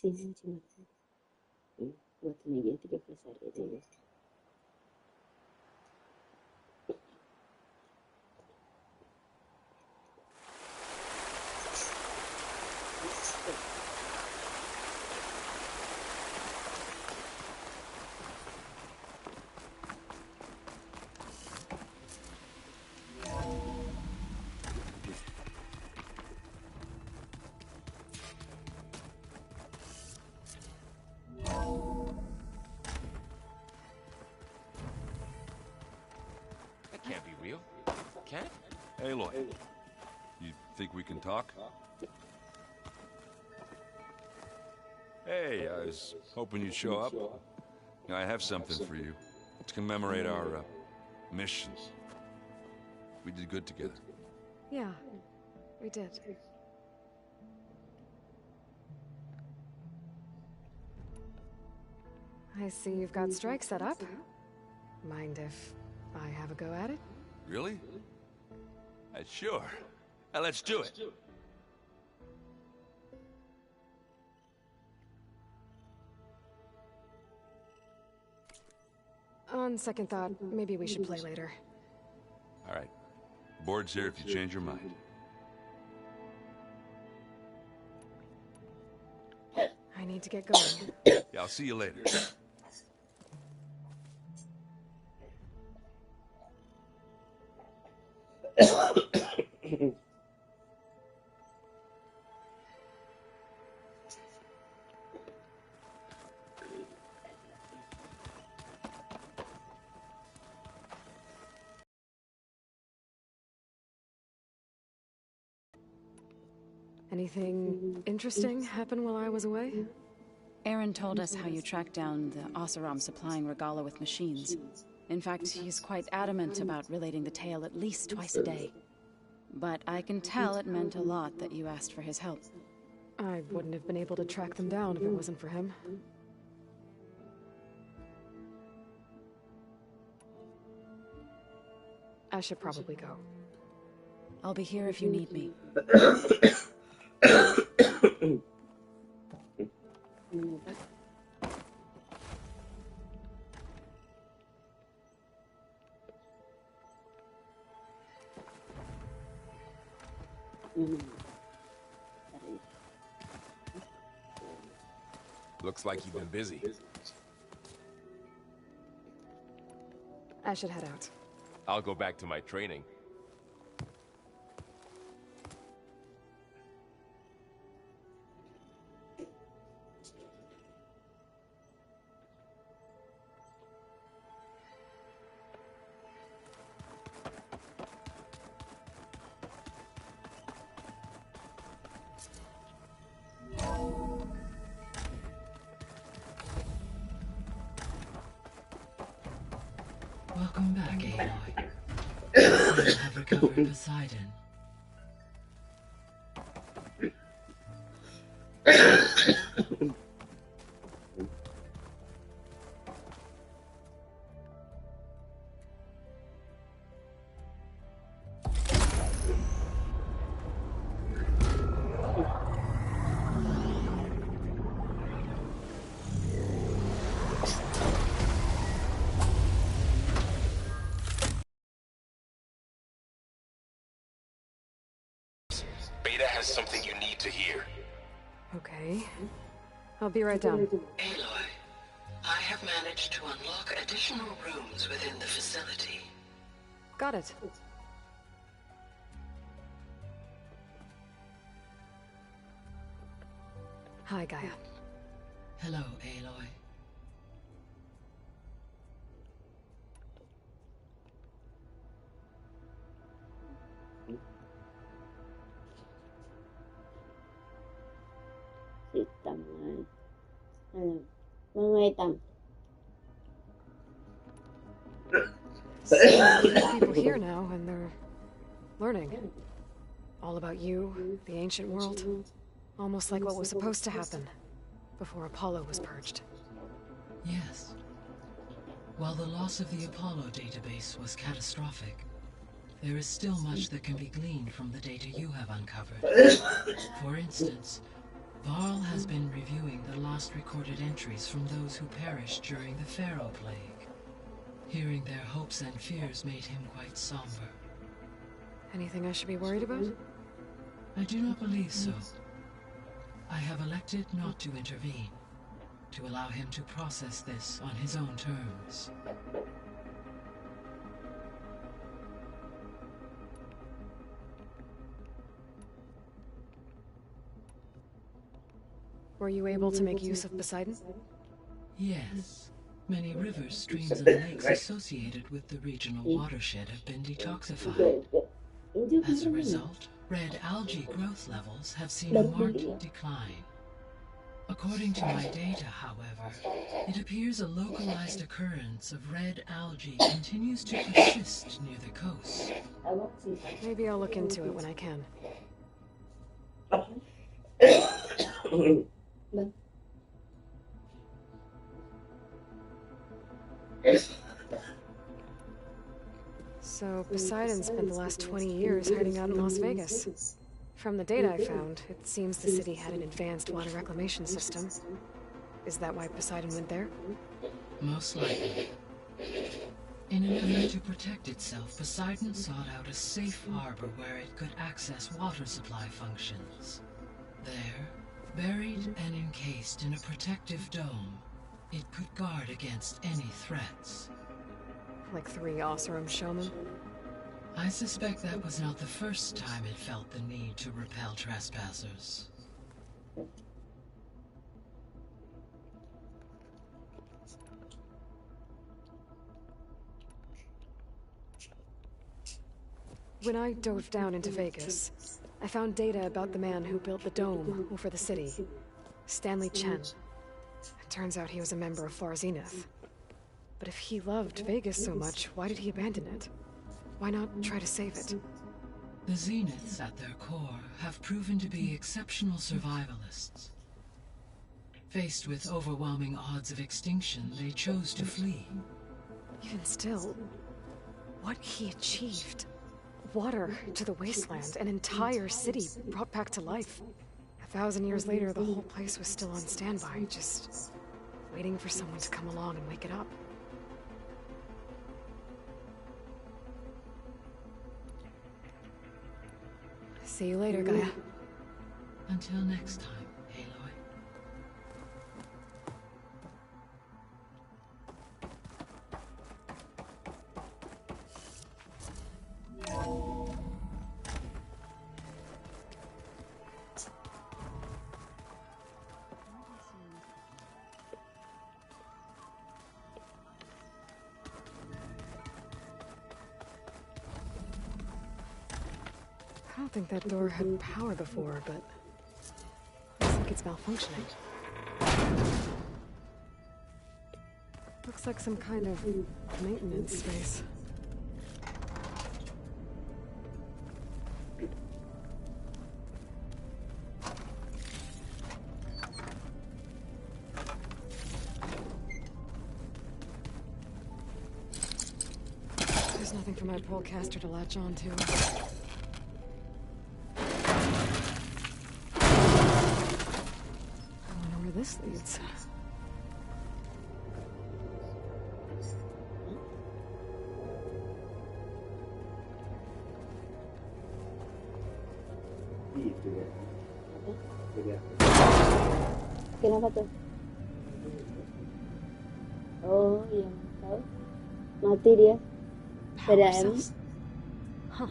Sí, sí, me acuerdo. Вот она, я тебе красавица. That can't be real. Can it? Aloy, you think we can talk? Hey, I was hoping you'd show up. I have something for you to commemorate our mission. We did good together. Yeah, we did. I see you've got strike set up. Mind if I have a go at it? Really? Sure. Let's do it. On second thought, maybe we should play later. All right. Board's here if you change your mind. I need to get going. Yeah, I'll see you later. Anything interesting happen while I was away? Aaron told us how you tracked down the Oseram supplying Regala with machines. In fact, he's quite adamant about relating the tale at least twice a day. But I can tell it meant a lot that you asked for his help. I wouldn't have been able to track them down if it wasn't for him. I should probably go. I'll be here if you need me. Looks like you've been busy. I should head out. I'll go back to my training. Welcome back, Aloy. I have recovered Poseidon. Beta has something you need to hear. Okay. I'll be right down. Aloy, I have managed to unlock additional rooms within the facility. Got it. Hi, Gaia. Hello, Aloy. Sí, está mal. Mga itam. There's people here now, and they're learning. All about you, the ancient world. Almost like what was supposed to happen before Apollo was purged. Yes. While the loss of the Apollo database was catastrophic, there is still much that can be gleaned from the data you have uncovered. For instance, Varl has been reviewing the last recorded entries from those who perished during the Pharaoh Plague. Hearing their hopes and fears made him quite somber. Anything I should be worried about? I do not believe so. I have elected not to intervene, to allow him to process this on his own terms. Were you able to make use of Poseidon? Yes. Many rivers, streams, and lakes associated with the regional watershed have been detoxified. As a result, red algae growth levels have seen a marked decline. According to my data, however, it appears a localized occurrence of red algae continues to persist near the coast. Maybe I'll look into it when I can. So, Poseidon spent the last 20 years hiding out in Las Vegas. From the data I found, it seems the city had an advanced water reclamation system. Is that why Poseidon went there? Most likely. In an effort to protect itself, Poseidon sought out a safe harbor where it could access water supply functions. There, buried and encased in a protective dome, it could guard against any threats. Like 3 Oseram showmen? I suspect that was not the first time it felt the need to repel trespassers. When I dove down into Vegas, I found data about the man who built the dome over the city, Stanley Chen. It turns out he was a member of Far Zenith. But if he loved Vegas so much, why did he abandon it? Why not try to save it? The Zeniths, at their core, have proven to be exceptional survivalists. Faced with overwhelming odds of extinction, they chose to flee. Even still, what he achieved. Water to the wasteland, an entire city brought back to life. 1,000 years later, the whole place was still on standby, just waiting for someone to come along and wake it up. See you later, Gaia. Until next time, Aloy. I don't think that door had power before, but looks like it's malfunctioning. Looks like some kind of maintenance space. There's nothing for my polecaster to latch onto. This leads. Kenapa tuh? Oh iya, tahu. Mati dia. PDM. Huh.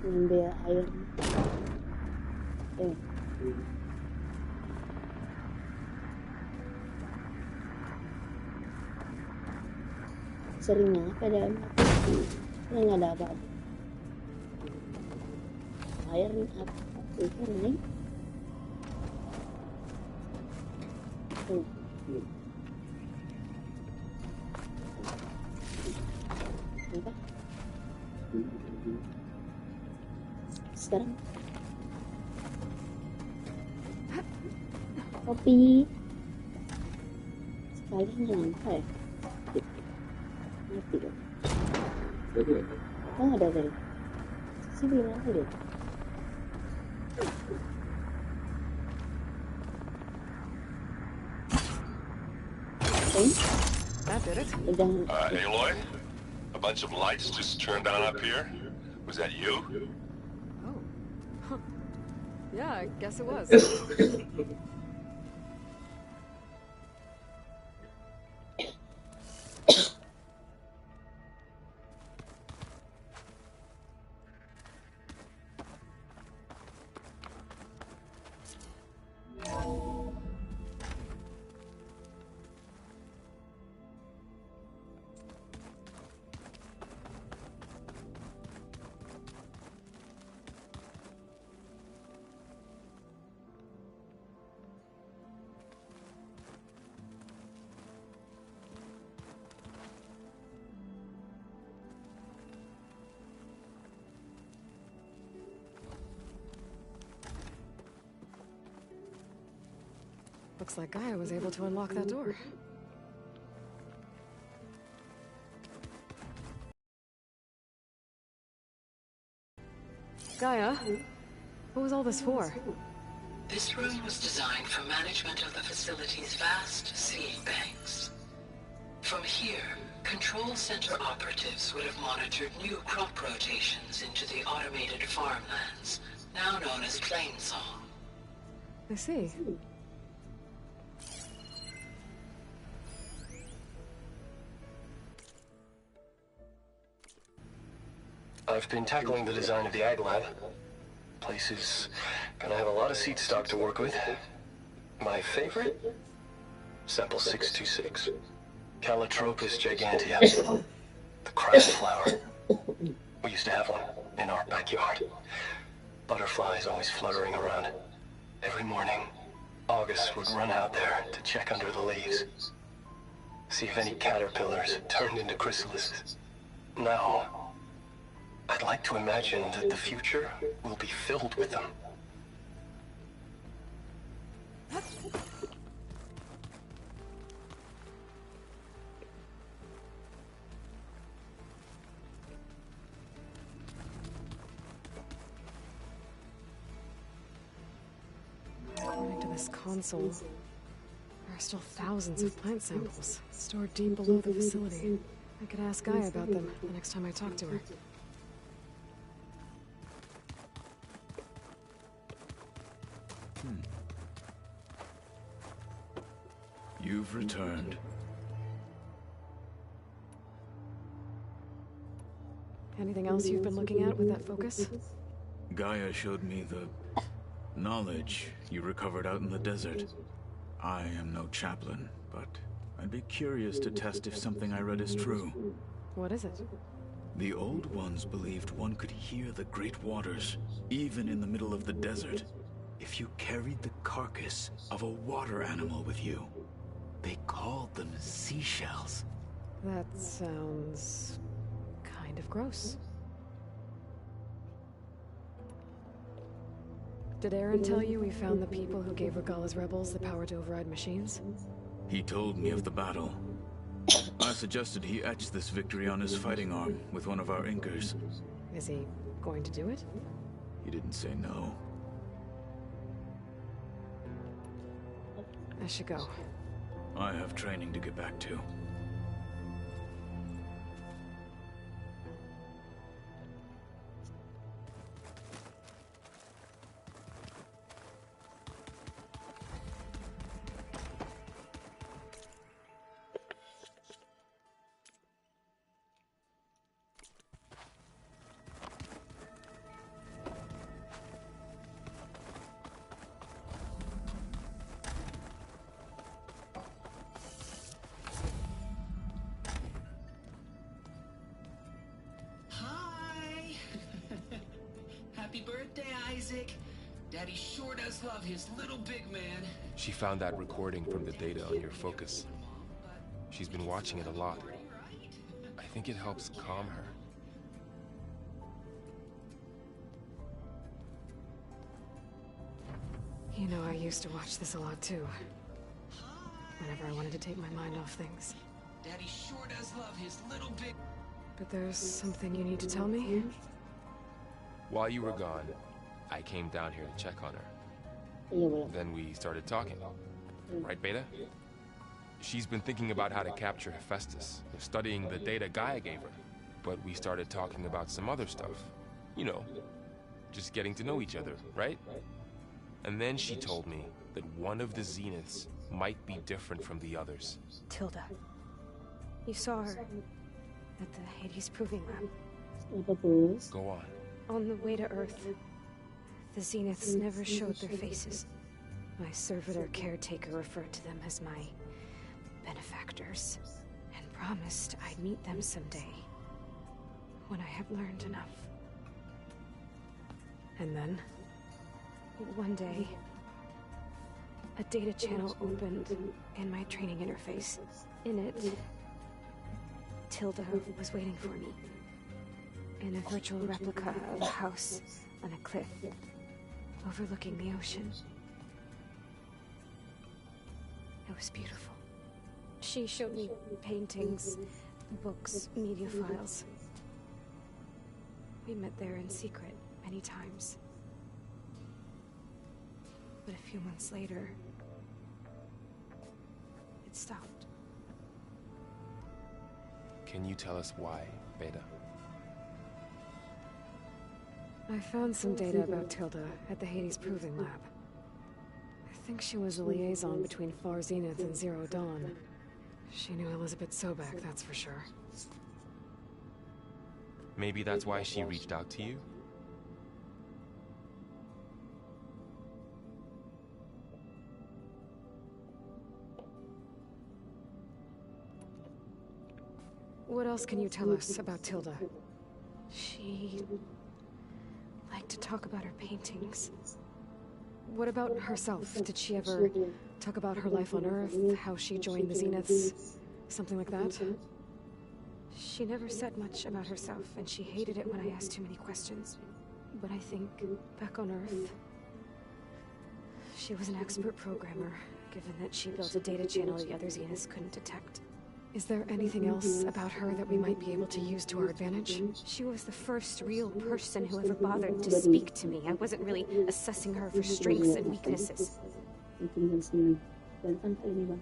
Ngambil air. Seringnya PDM ini nggak ada apa-apa. Air itu naik. Apa? Sekarang kopi sekali nggak nyampe ya? Mati dong. Oh ada tadi sih belum ada deh. That did it. Udah. Aloy? A bunch of lights just turned on up here? Was that you? Oh. Huh. Yeah, I guess it was. Looks like Gaia was able to unlock that door. Gaia, what was all this for? This room was designed for management of the facility's vast seed banks. From here, control center operatives would have monitored new crop rotations into the automated farmlands, now known as Plainsong. I see. I've been tackling the design of the Ag Lab. Place is gonna have a lot of seed stock to work with. My favorite? Sample 626. Calotropis gigantea. The crown flower. We used to have one in our backyard. Butterflies always fluttering around. Every morning, August would run out there to check under the leaves. See if any caterpillars turned into chrysalises. Now, I'd like to imagine that the future will be filled with them. According to this console, there are still thousands of plant samples stored deep below the facility. I could ask Gaia about them the next time I talk to her. You've returned. Anything else you've been looking at with that focus? Gaia showed me the knowledge you recovered out in the desert. I am no chaplain, but I'd be curious to test if something I read is true. What is it? The old ones believed one could hear the great waters, even in the middle of the desert, if you carried the carcass of a water animal with you. They called them seashells. That sounds kind of gross. Did Aaron tell you we found the people who gave Regala's rebels the power to override machines? He told me of the battle. I suggested he etch this victory on his fighting arm with one of our inkers. Is he going to do it? He didn't say no. I should go. I have training to get back to. Happy birthday, Isaac. Daddy sure does love his little big man. She found that recording from the data on your focus. She's been watching it a lot. I think it helps calm her. You know, I used to watch this a lot too. Whenever I wanted to take my mind off things. Daddy sure does love his little big... But there's something you need to tell me? While you were gone, I came down here to check on her. Iya belum. Then we started talking. Right, Beta? She's been thinking about how to capture Hephaestus, studying the data Gaia gave her. But we started talking about some other stuff. You know, just getting to know each other, right? And then she told me that one of the Zeniths might be different from the others. Tilda. You saw her at the Hades Proving Lab. Apa bos? Go on. On the way to Earth, the Zeniths never showed their faces. My servitor caretaker referred to them as my benefactors, and promised I'd meet them someday, when I have learned enough. And then, one day, a data channel opened in my training interface. In it, Tilda was waiting for me, in a virtual replica of a house on a cliff, overlooking the ocean. It was beautiful. She showed me paintings, books, media files. We met there in secret many times. But a few months later, it stopped. Can you tell us why, Beta? I found some data about Tilda at the Hades Proving Lab. I think she was a liaison between Far Zenith and Zero Dawn. She knew Elizabeth Sobek, that's for sure. Maybe that's why she reached out to you? What else can you tell us about Tilda? She liked to talk about her paintings. What about herself? Did she ever talk about her life on Earth, how she joined the Zeniths, something like that? She never said much about herself, and she hated it when I asked too many questions. But I think, back on Earth, she was an expert programmer, given that she built a data channel the other Zeniths couldn't detect. Is there anything else about her that we might be able to use to our advantage? She was the first real person who ever bothered to speak to me. I wasn't really assessing her for strengths and weaknesses. Gampang kali ini, Bang.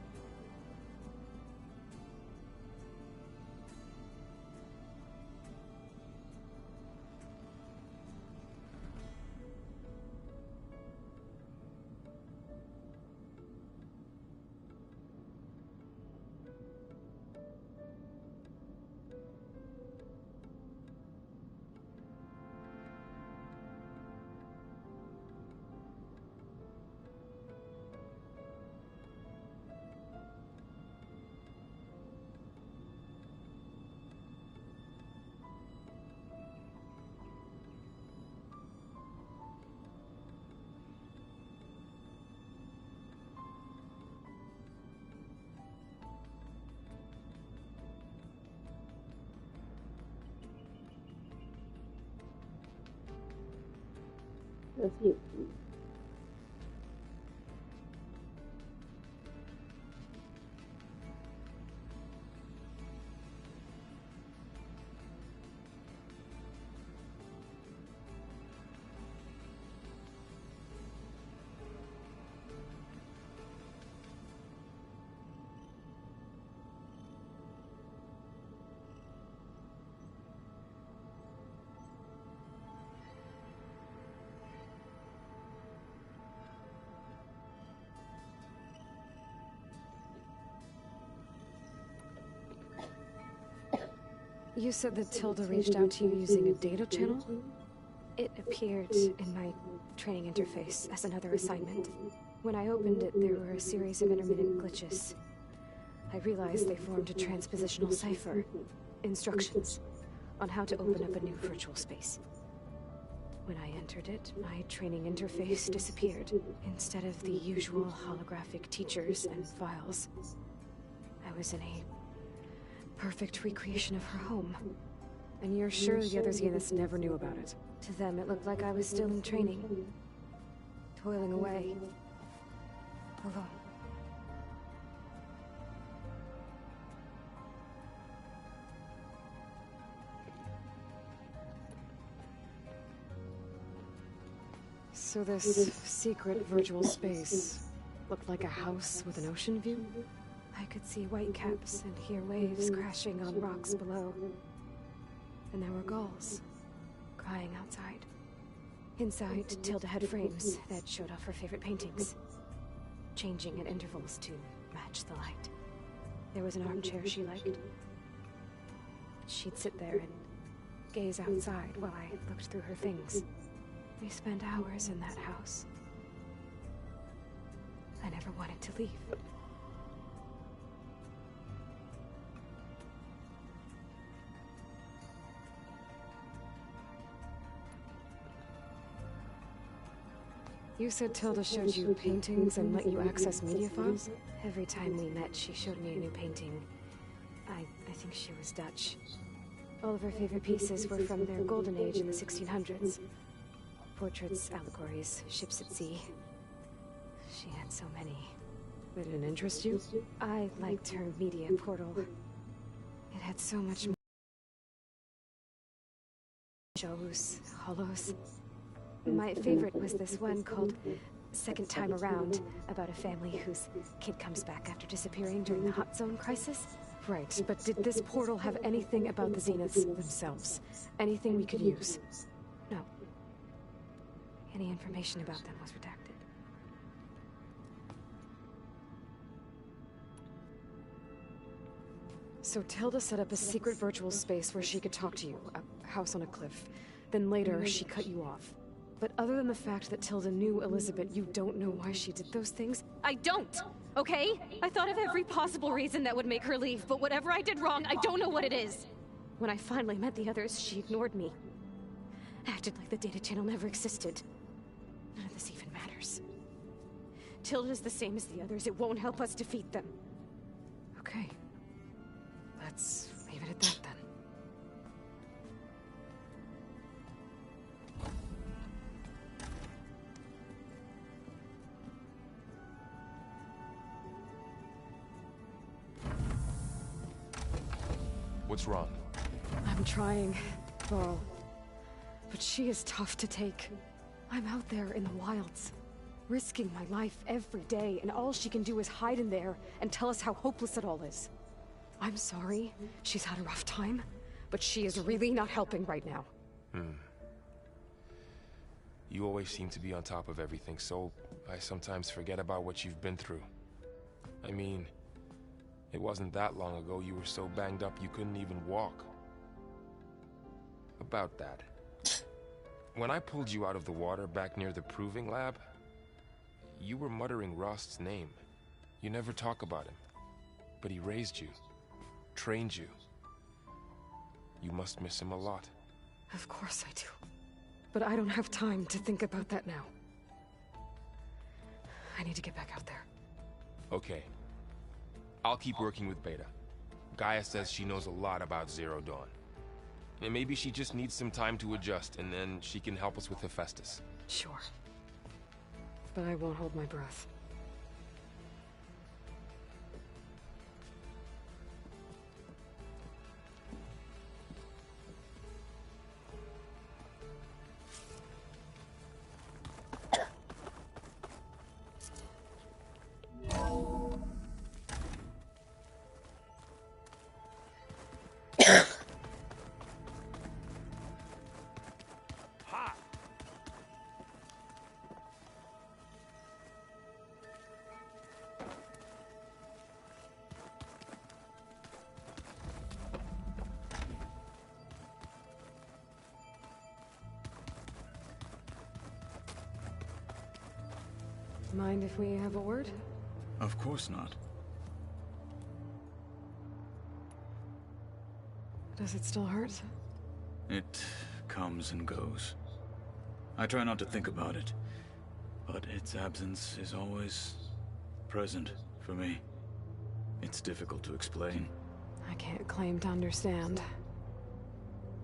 Review. You said that Tilda reached out to you using a data channel? It appeared in my training interface as another assignment. When I opened it, there were a series of intermittent glitches. I realized they formed a transpositional cipher, instructions, on how to open up a new virtual space. When I entered it, my training interface disappeared. Instead of the usual holographic teachers and files, I was in a perfect recreation of her home. And you're sure the other Zeniths never knew about it? To them, it looked like I was still in training, toiling away, alone. So this secret virtual space looked like a house with an ocean view? I could see whitecaps and hear waves crashing on rocks below. And there were gulls crying outside. Inside, Tilda had frames that showed off her favorite paintings, changing at intervals to match the light. There was an armchair she liked. She'd sit there and gaze outside while I looked through her things. We spent hours in that house. I never wanted to leave. You said Tilda showed you paintings and let you access media files? Every time we met, she showed me a new painting. I think she was Dutch. All of her favorite pieces were from their golden age in the 1600s. Portraits, allegories, ships at sea. She had so many. They didn't interest you? I liked her media portal. It had so much more. Shows, hollows. My favorite was this one called Second Time Around, about a family whose kid comes back after disappearing during the Hot Zone crisis. Right, but did this portal have anything about the Zeniths themselves? Anything we could use? No. Any information about them was redacted. So Tilda set up a secret virtual space where she could talk to you, a house on a cliff. Then later, she cut you off. But other than the fact that Tilda knew Elizabeth, you don't know why she did those things? I don't! Okay? I thought of every possible reason that would make her leave, but whatever I did wrong, I don't know what it is. When I finally met the others, she ignored me. Acted like the data channel never existed. None of this even matters. Tilda's the same as the others. It won't help us defeat them. Okay. Let's leave it at that then. What's wrong? I'm trying, Varl. But she is tough to take. I'm out there in the wilds, risking my life every day, and all she can do is hide in there and tell us how hopeless it all is. I'm sorry, she's had a rough time, but she is really not helping right now. You always seem to be on top of everything, so I sometimes forget about what you've been through. I mean, it wasn't that long ago you were so banged up you couldn't even walk. About that. When I pulled you out of the water back near the proving lab, you were muttering Rost's name. You never talk about him. But he raised you, trained you. You must miss him a lot. Of course I do. But I don't have time to think about that now. I need to get back out there. Okay. I'll keep working with Beta. Gaia says she knows a lot about Zero Dawn. And maybe she just needs some time to adjust, and then she can help us with Hephaestus. Sure. But I won't hold my breath. Mind if we have a word? Of course not. Does it still hurt? It comes and goes. I try not to think about it, but its absence is always present for me. It's difficult to explain. I can't claim to understand.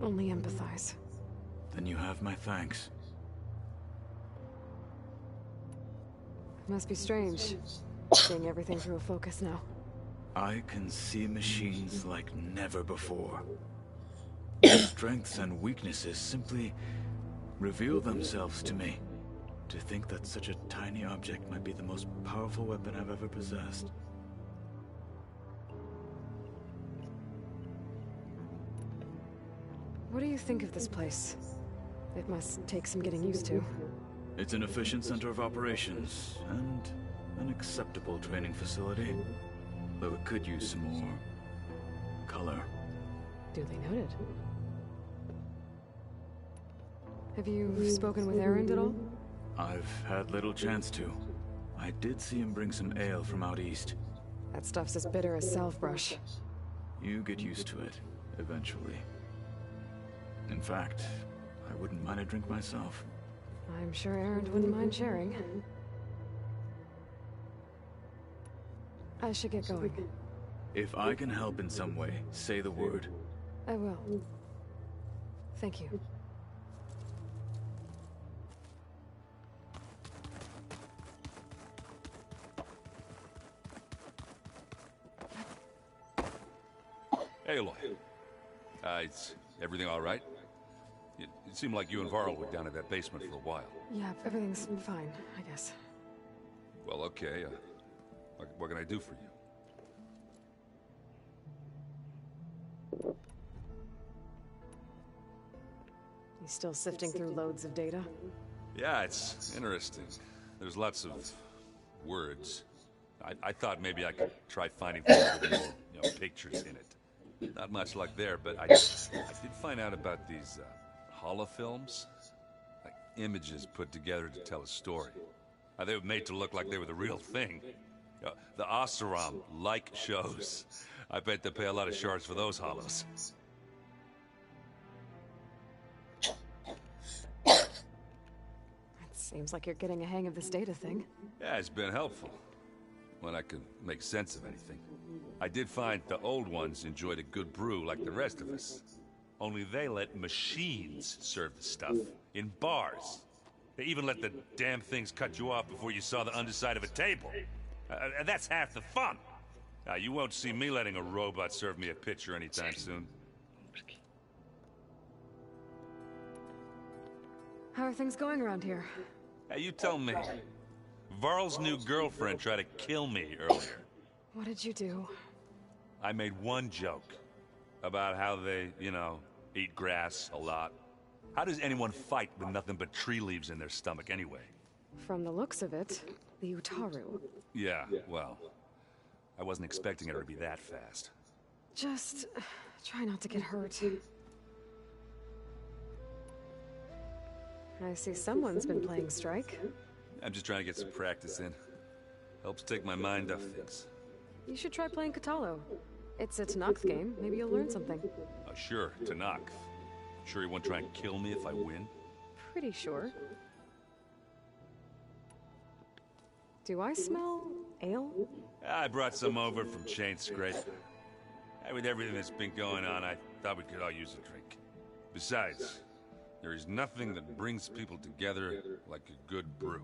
Only empathize. Then you have my thanks. It must be strange, seeing everything through a focus now. I can see machines like never before. Their strengths and weaknesses simply reveal themselves to me, To think that such a tiny object might be the most powerful weapon I've ever possessed. What do you think of this place? It must take some getting used to. It's an efficient center of operations, and an acceptable training facility. Though it could use some more color. Duly noted. Have you spoken with Erend at all? I've had little chance to. I did see him bring some ale from out east. That stuff's as bitter as salve-brush. You get used to it, eventually. In fact, I wouldn't mind a drink myself. I'm sure Erend wouldn't mind sharing. I should get going. If I can help in some way, say the word. I will. Thank you. Hey, Aloy. Is everything all right? It seemed like you and Varl were down in that basement for a while. Yeah, everything's fine, I guess. Well, okay. What can I do for you? You still sifting through loads of data? Yeah, it's interesting. There's lots of words. I thought maybe I could try finding things with more, pictures in it. Not much luck there, but I did find out about these holofilms, like images put together to tell a story. They were made to look like they were the real thing. The Oseram like shows. I bet they pay a lot of shards for those hollows. It seems like you're getting a hang of this data thing. Yeah, it's been helpful. When I could make sense of anything. I did find the old ones enjoyed a good brew like the rest of us. Only they let machines serve the stuff. In bars. They even let the damn things cut you off before you saw the underside of a table. And that's half the fun. You won't see me letting a robot serve me a pitcher anytime soon. How are things going around here? You tell me. Varl's new girlfriend tried to kill me earlier. What did you do? I made one joke. About how they, eat grass a lot. How does anyone fight with nothing but tree leaves in their stomach anyway? From the looks of it, the Utaru. Yeah, well, I wasn't expecting her to be that fast. Just try not to get hurt. I see someone's been playing Strike. I'm just trying to get some practice in. Helps take my mind off things. You should try playing Katalo. It's a Tanakh game. Maybe you'll learn something. Sure, Tanakh. Sure you won't try and kill me if I win? Pretty sure. Do I smell ale? I brought some over from Chain Scrape. With everything that's been going on, I thought we could all use a drink. Besides, there is nothing that brings people together like a good brew.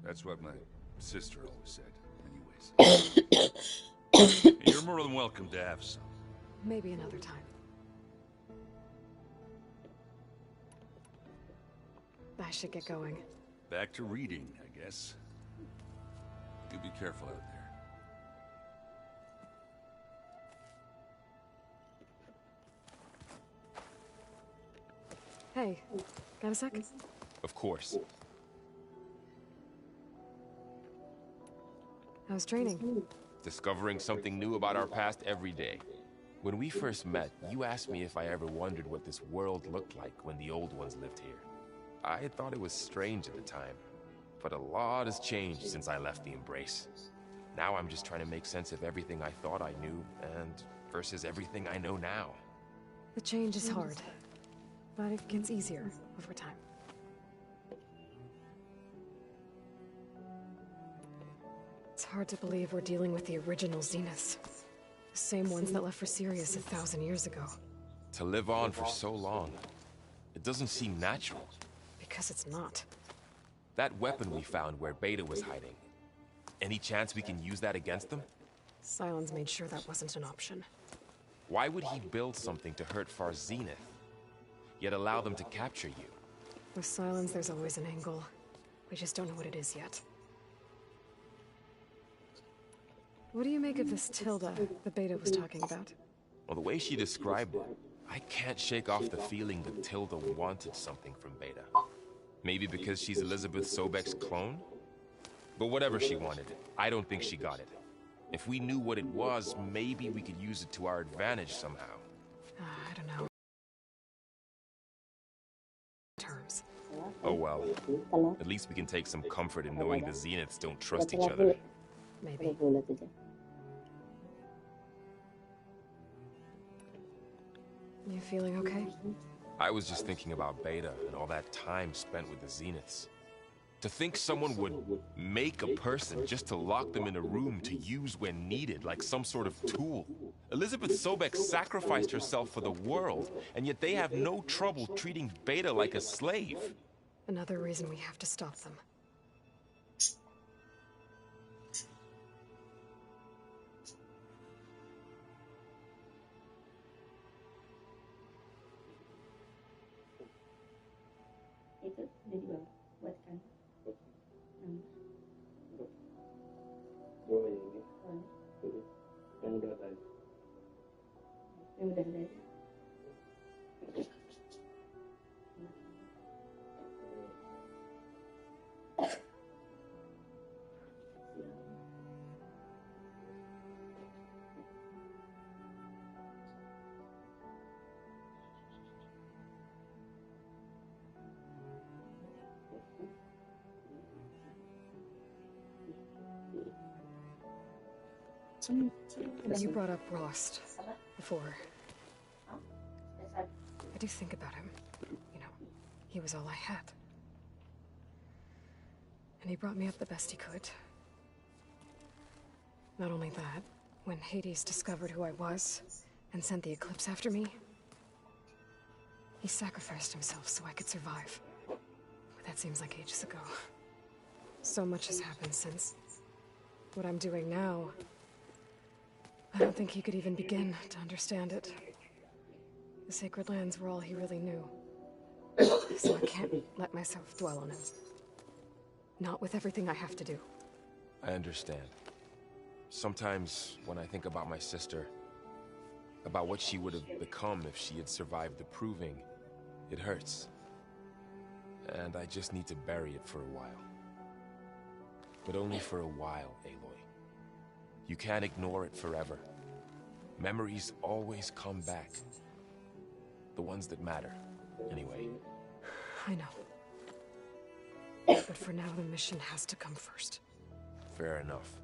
That's what my sister always said, anyways. You're more than welcome to have some. Maybe another time. I should get going. Back to reading, I guess. You be careful out there. Hey, got a sec? Of course. How's training? Discovering something new about our past every day. When we first met, you asked me if I ever wondered what this world looked like when the old ones lived here. I had thought it was strange at the time, but a lot has changed since I left the Embrace. Now I'm just trying to make sense of everything I thought I knew, and versus everything I know now. The change is hard, but it gets easier over time. It's hard to believe we're dealing with the original Zeniths. The same ones that left for Sirius 1,000 years ago. To live on for so long, it doesn't seem natural. Because it's not. That weapon we found where Beta was hiding. Any chance we can use that against them? Sylens made sure that wasn't an option. Why would he build something to hurt Far Zenith, yet allow them to capture you? With Sylens, there's always an angle. I just don't know what it is yet. What do you make of this Tilda the Beta was talking about? Well, the way she described it, I can't shake off the feeling that Tilda wanted something from Beta. Maybe because she's Elizabeth Sobek's clone? But whatever she wanted, I don't think she got it. If we knew what it was, maybe we could use it to our advantage somehow. I don't know. Terms. Oh well. At least we can take some comfort in knowing the Zeniths don't trust each other. Maybe. You feeling okay? I was just thinking about Beta and all that time spent with the Zeniths. To think someone would make a person just to lock them in a room to use when needed, like some sort of tool. Elizabeth Sobek sacrificed herself for the world, and yet they have no trouble treating Beta like a slave. Another reason we have to stop them. Itu udah di bawah, buat kan? Dua ini. Yang udah tadi. Yang udah tadi. You brought up Rost before. I do think about him. You know, he was all I had. And he brought me up the best he could. Not only that, when Hades discovered who I was and sent the Eclipse after me, he sacrificed himself so I could survive. But that seems like ages ago. So much has happened since. What I'm doing now, I don't think he could even begin to understand it. The Sacred Lands were all he really knew. So I can't let myself dwell on him. Not with everything I have to do. I understand. Sometimes, when I think about my sister, about what she would have become if she had survived the Proving, it hurts. And I just need to bury it for a while. But only for a while, Aloy. You can't ignore it forever. Memories always come back. The ones that matter, anyway. I know. But for now, the mission has to come first. Fair enough.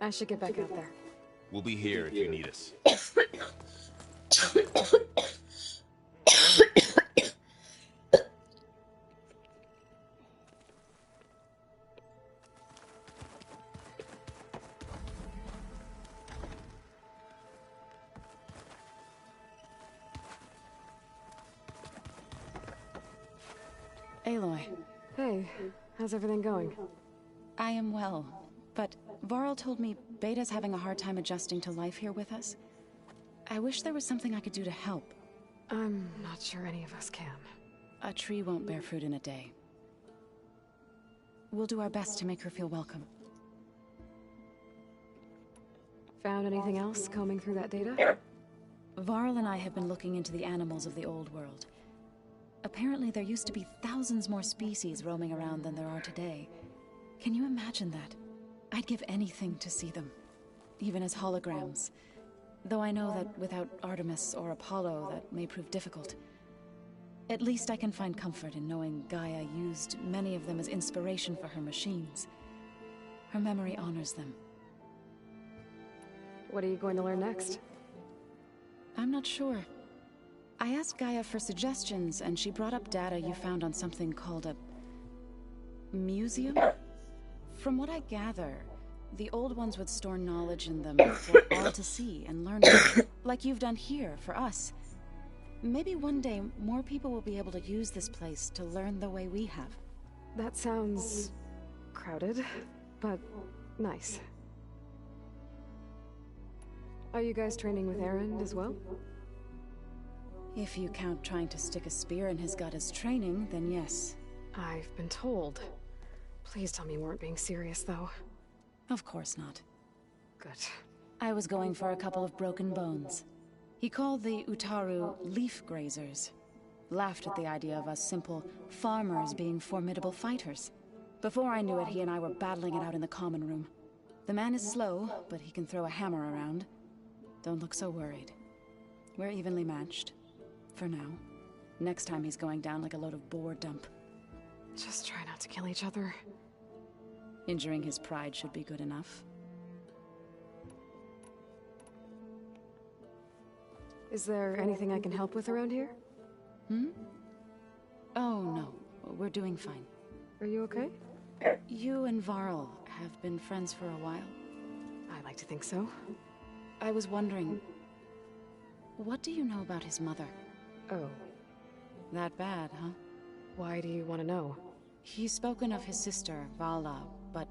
I should get back out there. We'll be here if you need us. Aloy. Hey, how's everything going? I am well, but Varl told me Beta's having a hard time adjusting to life here with us. I wish there was something I could do to help. I'm not sure any of us can. A tree won't bear fruit in a day. We'll do our best to make her feel welcome. Found anything else combing through that data? Varl and I have been looking into the animals of the old world. Apparently there used to be thousands more species roaming around than there are today. Can you imagine that? I'd give anything to see them, even as holograms. Though I know that without Artemis or Apollo, that may prove difficult. At least I can find comfort in knowing Gaia used many of them as inspiration for her machines. Her memory honors them. What are you going to learn next? I'm not sure. I asked Gaia for suggestions, and she brought up data you found on something called a museum? From what I gather, the old ones would store knowledge in them for all to see and learn from, like you've done here for us. Maybe one day more people will be able to use this place to learn the way we have. That sounds crowded, but nice. Are you guys training with Erend as well? If you count trying to stick a spear in his gut as training, then yes. I've been told. Please tell me you weren't being serious, though. Of course not. Good. I was going for a couple of broken bones. He called the Utaru leaf grazers. Laughed at the idea of us simple farmers being formidable fighters. Before I knew it, he and I were battling it out in the common room. The man is slow, but he can throw a hammer around. Don't look so worried. We're evenly matched. For now. Next time he's going down like a load of boar dump. Just try not to kill each other. Injuring his pride should be good enough. Is there anything I can help with around here? Oh, no. We're doing fine. Are you okay? You and Varl have been friends for a while. I like to think so. I was wondering, what do you know about his mother? Oh. That bad, huh? Why do you want to know? He's spoken of his sister, Vala, but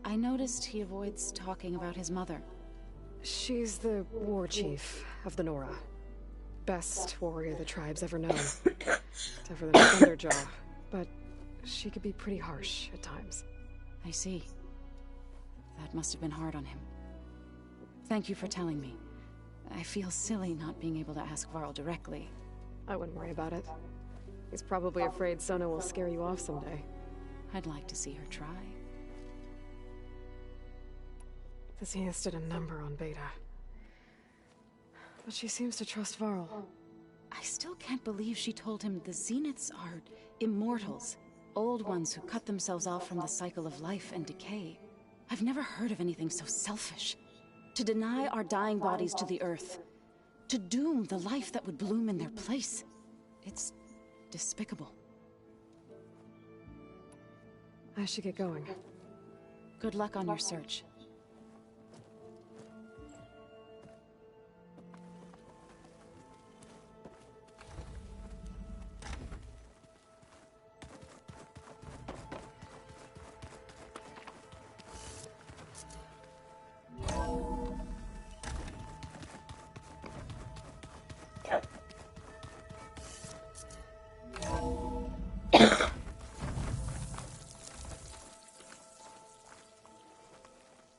I noticed he avoids talking about his mother. She's the war chief of the Nora. Best warrior the tribe's ever known. Tougher than a Thunderjaw, but she could be pretty harsh at times. I see. That must have been hard on him. Thank you for telling me. I feel silly not being able to ask Varl directly. I wouldn't worry about it. He's probably afraid Sona will scare you off someday. I'd like to see her try. The Zeniths did a number on Beta. But she seems to trust Varl. I still can't believe she told him the Zeniths are immortals. Old ones who cut themselves off from the cycle of life and decay. I've never heard of anything so selfish. To deny our dying bodies to the earth. To doom the life that would bloom in their place. It's despicable. I should get going. Good luck on your search.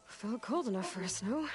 Felt cold enough for a snow.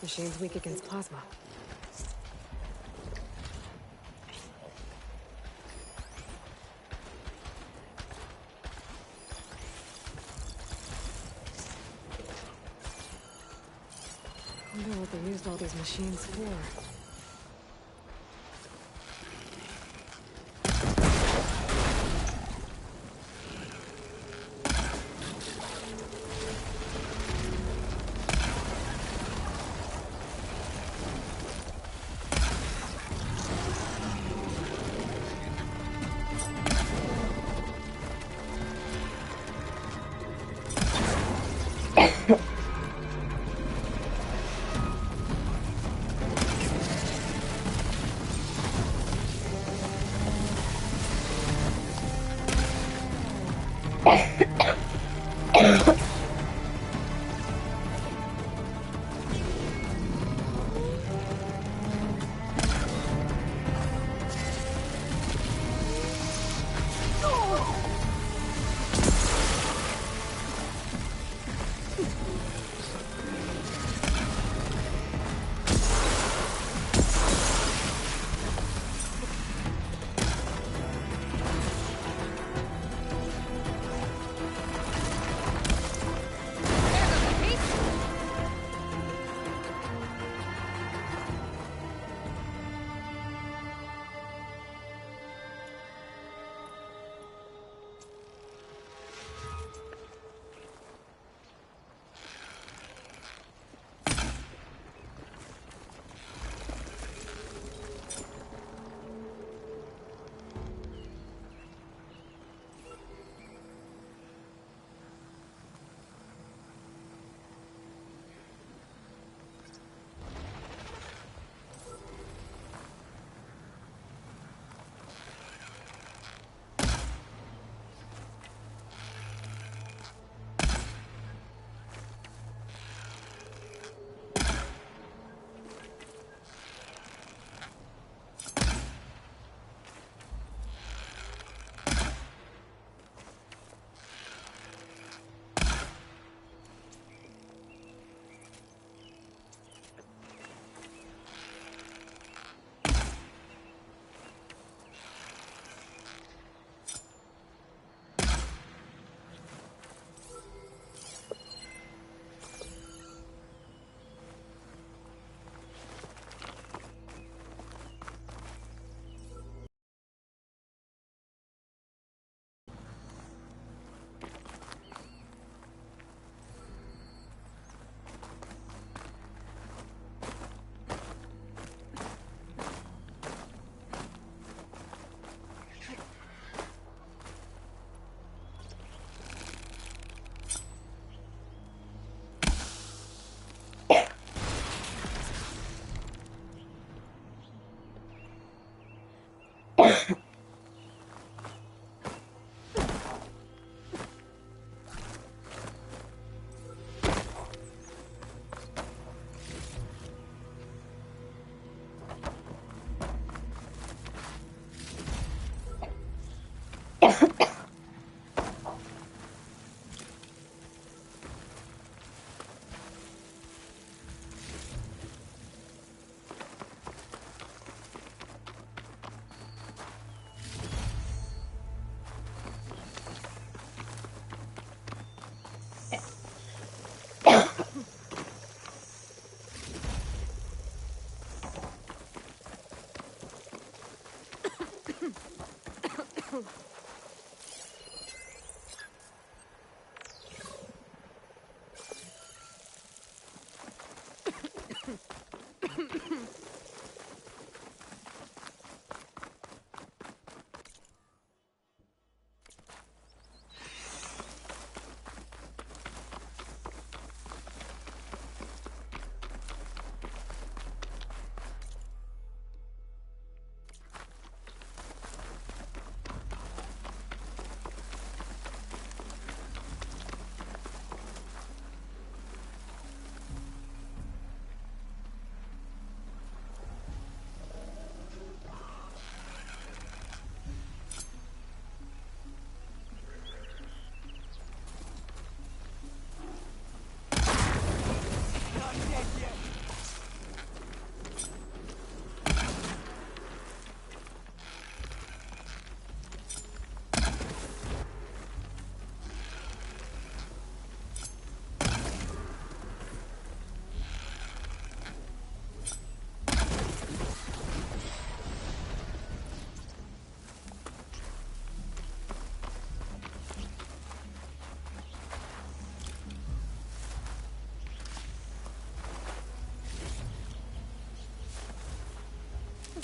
Machine's weak against plasma. I wonder what they used all these machines for.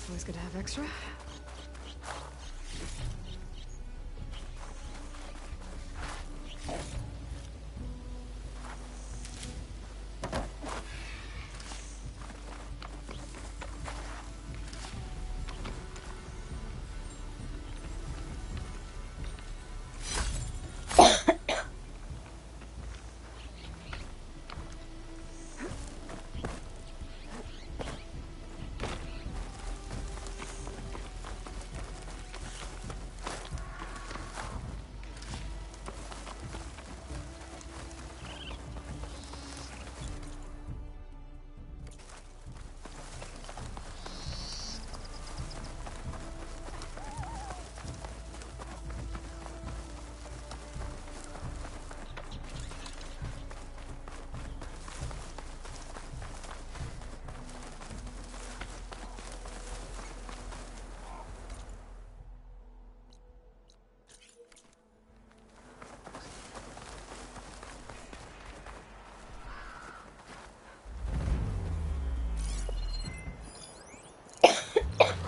Always good to have extra.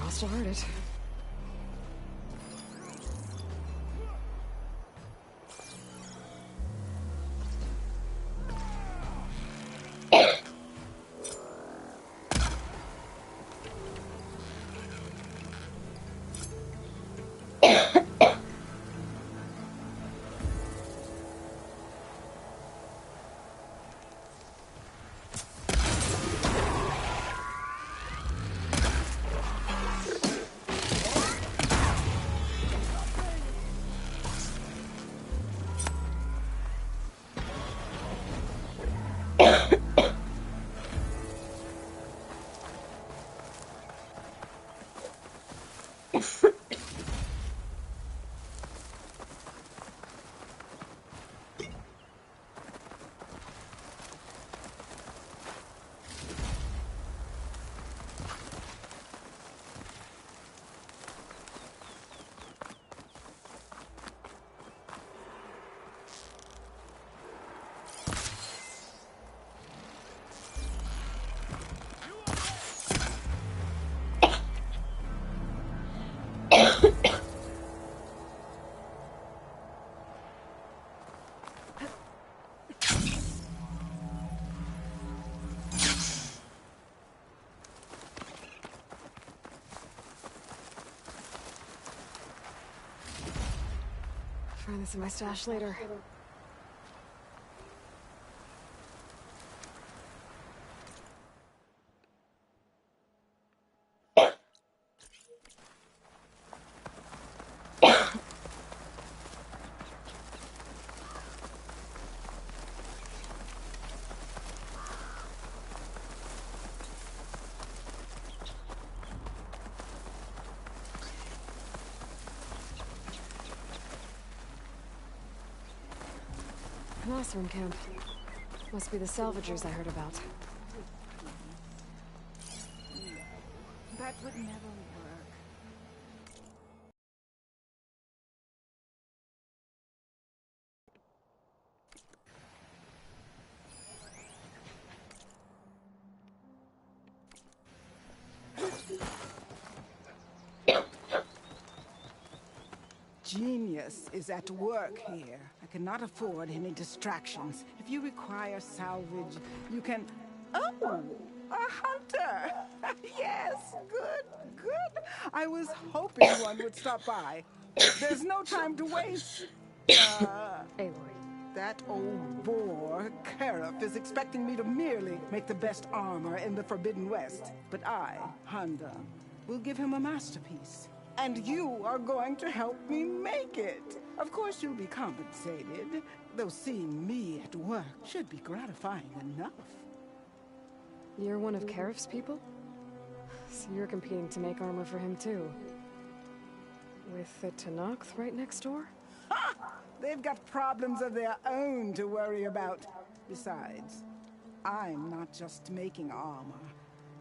I'll start it. find this in my stash later. Classroom camp. Must be the salvagers I heard about. That would never work. Genius is at work here. I cannot afford any distractions. If you require salvage, you can... Oh! A hunter! Yes, good. I was hoping one would stop by. There's no time to waste. Aloy. That old boar, Karif, is expecting me to merely make the best armor in the Forbidden West. But I, Honda, will give him a masterpiece. And you are going to help me make it. Of course you'll be compensated, though seeing me at work should be gratifying enough. You're one of Karif's people? So you're competing to make armor for him too. With the Tenakth right next door? Ha! They've got problems of their own to worry about. Besides, I'm not just making armor.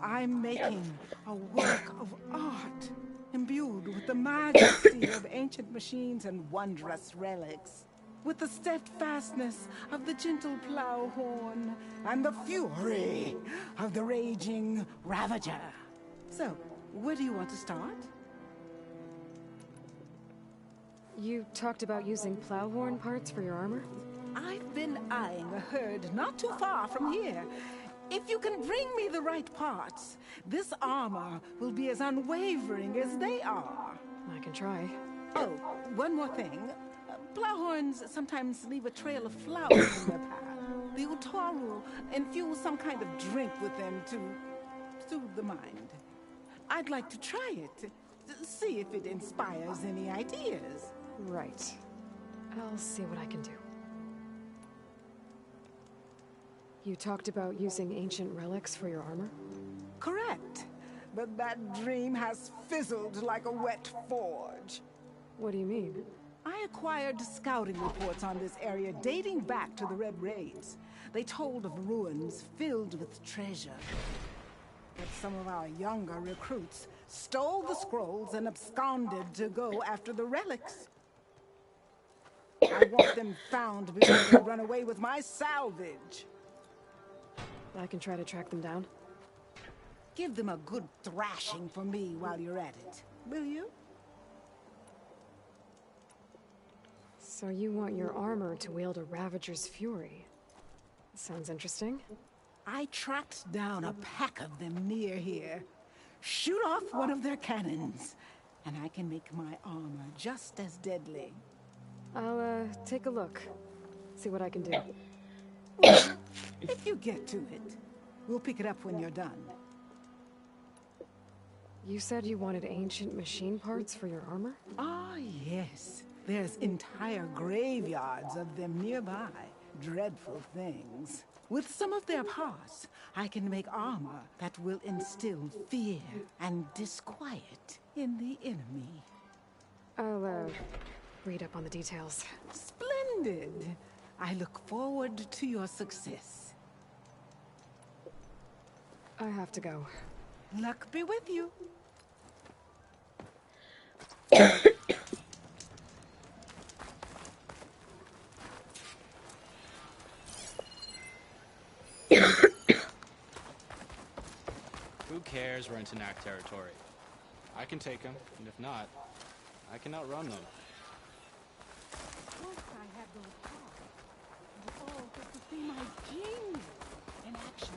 I'm making a work of art, imbued with the majesty of ancient machines and wondrous relics, with the steadfastness of the gentle plowhorn and the fury of the raging Ravager. So, where do you want to start? You talked about using plowhorn parts for your armor? I've been eyeing a herd not too far from here. If you can bring me the right parts, this armor will be as unwavering as they are. I can try. Oh, one more thing. Plowhorns sometimes leave a trail of flowers in their path. The Utaru infuse some kind of drink with them to soothe the mind. I'd like to try it, see if it inspires any ideas. Right. I'll see what I can do. You talked about using ancient relics for your armor? Correct. But that dream has fizzled like a wet forge. What do you mean? I acquired scouting reports on this area dating back to the Red Raids. They told of ruins filled with treasure. But some of our younger recruits stole the scrolls and absconded to go after the relics. I want them found before they run away with my salvage. I can try to track them down. Give them a good thrashing for me while you're at it, will you? So you want your armor to wield a Ravager's fury? Sounds interesting. I tracked down a pack of them near here. Shoot off one of their cannons, and I can make my armor just as deadly. I'll, take a look. See what I can do. Well, if you get to it, we'll pick it up when you're done. You said you wanted ancient machine parts for your armor? Ah, yes. There's entire graveyards of them nearby. Dreadful things. With some of their parts, I can make armor that will instill fear and disquiet in the enemy. I'll, read up on the details. Splendid! I look forward to your success. I have to go. Luck be with you. Who cares? We're in Tenakth territory. I can take them, and if not, I can outrun them. Once I have those parts, you all get to see my genius in action.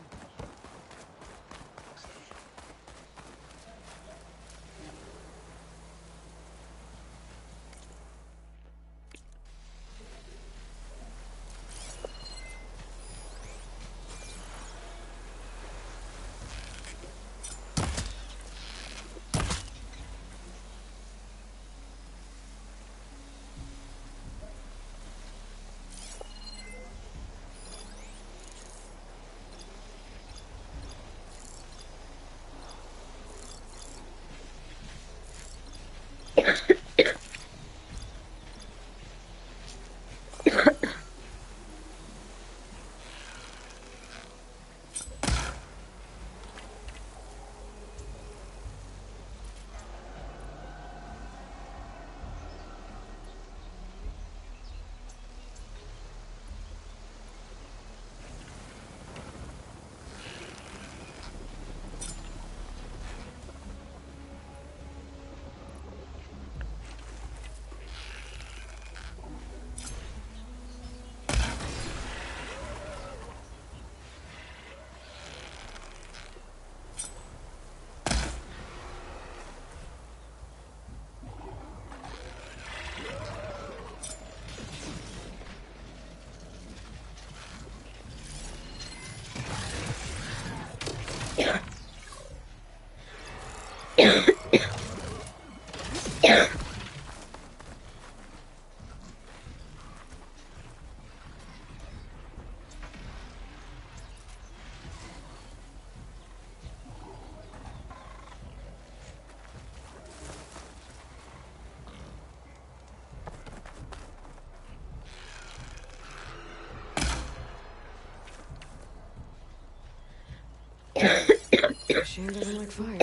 Machine doesn't like fire.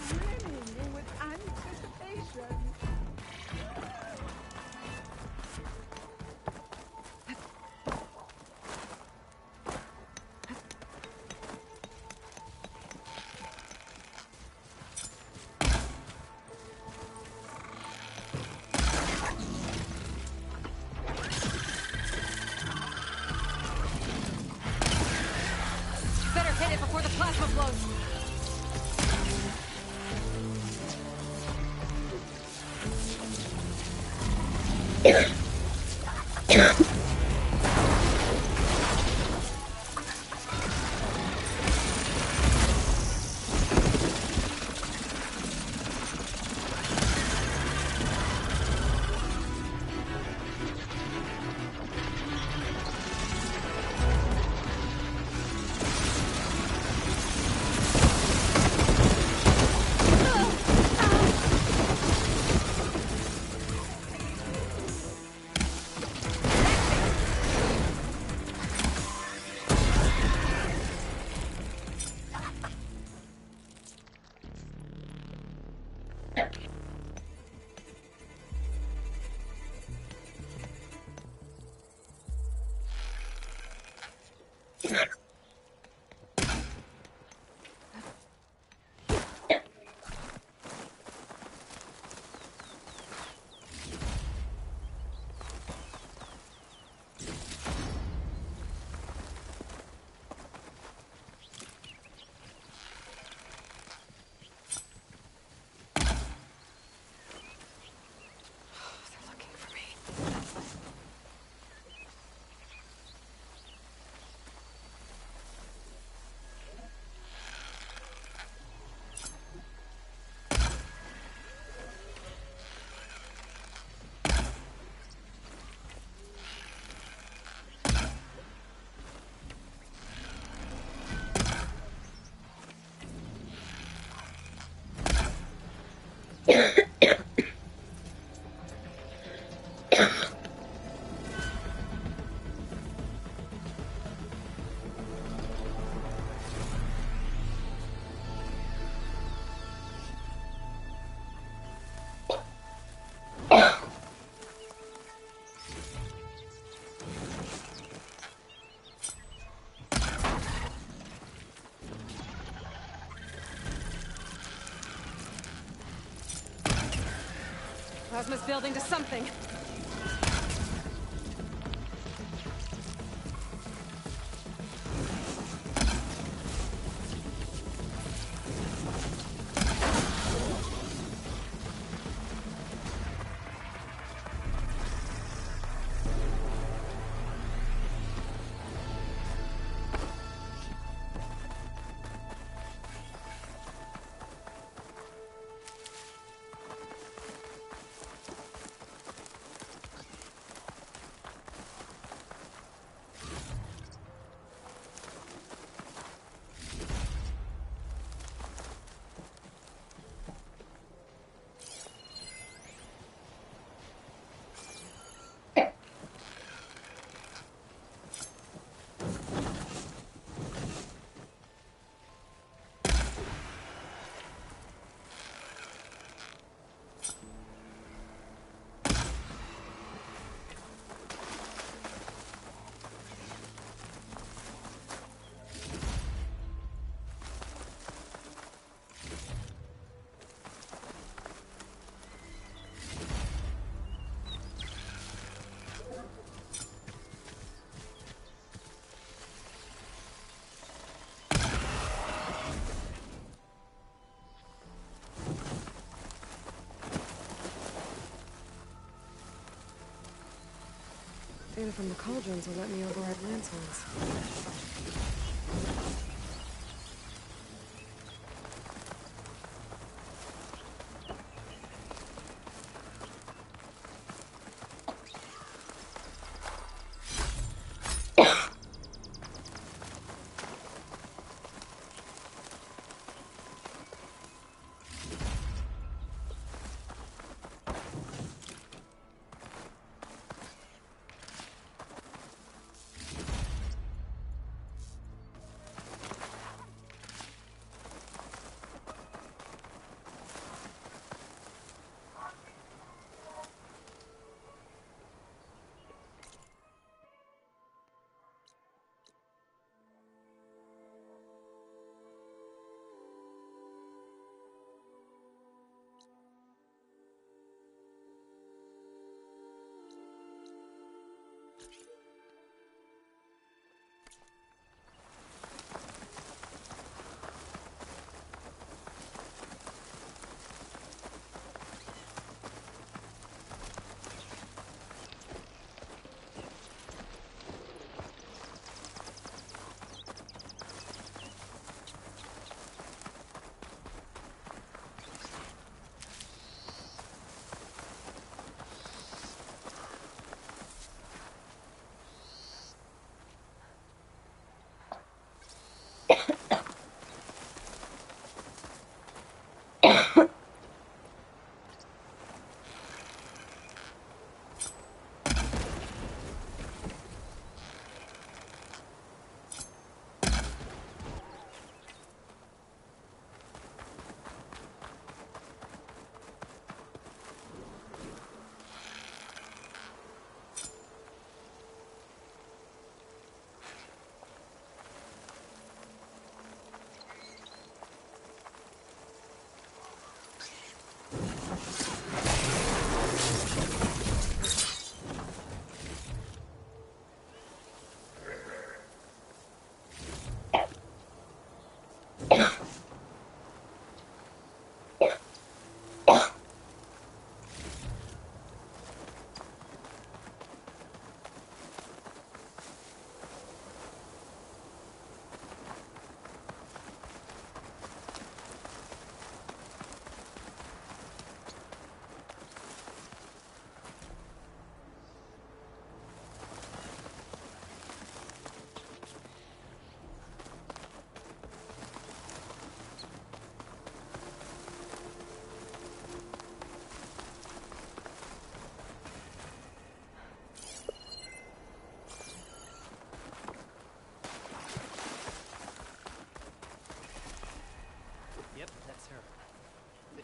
Brimming with anticipation. Better hit it before the plasma blows. Plasma's building to something. Data from the cauldrons will let me override landslides.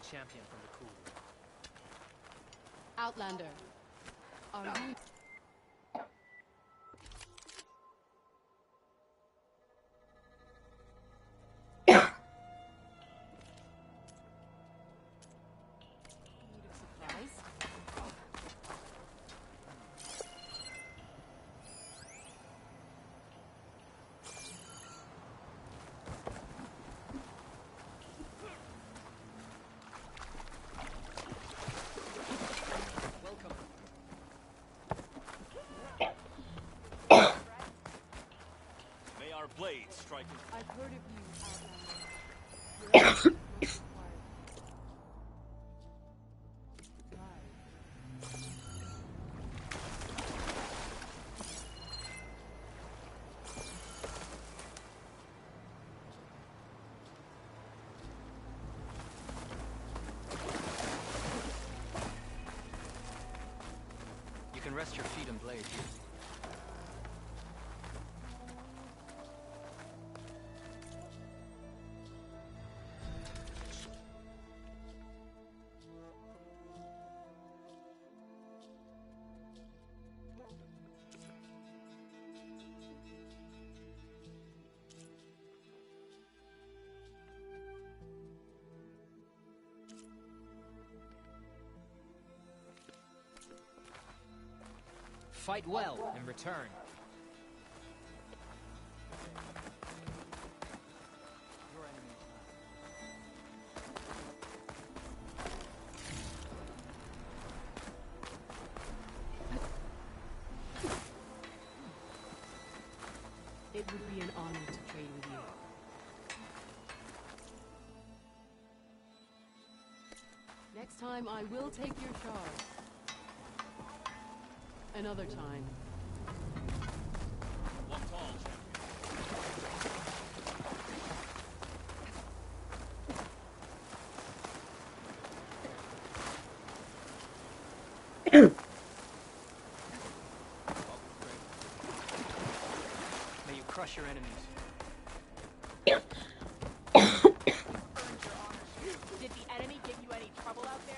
Champion from the cool. Outlander, are you... Blade striking. I've heard of you, Outlander. You can rest your feet and blade here. Fight well in return. Your enemy. time, I will take your shard. Another time. Walk tall, champion. May you crush your enemies. Did the enemy give you any trouble out there?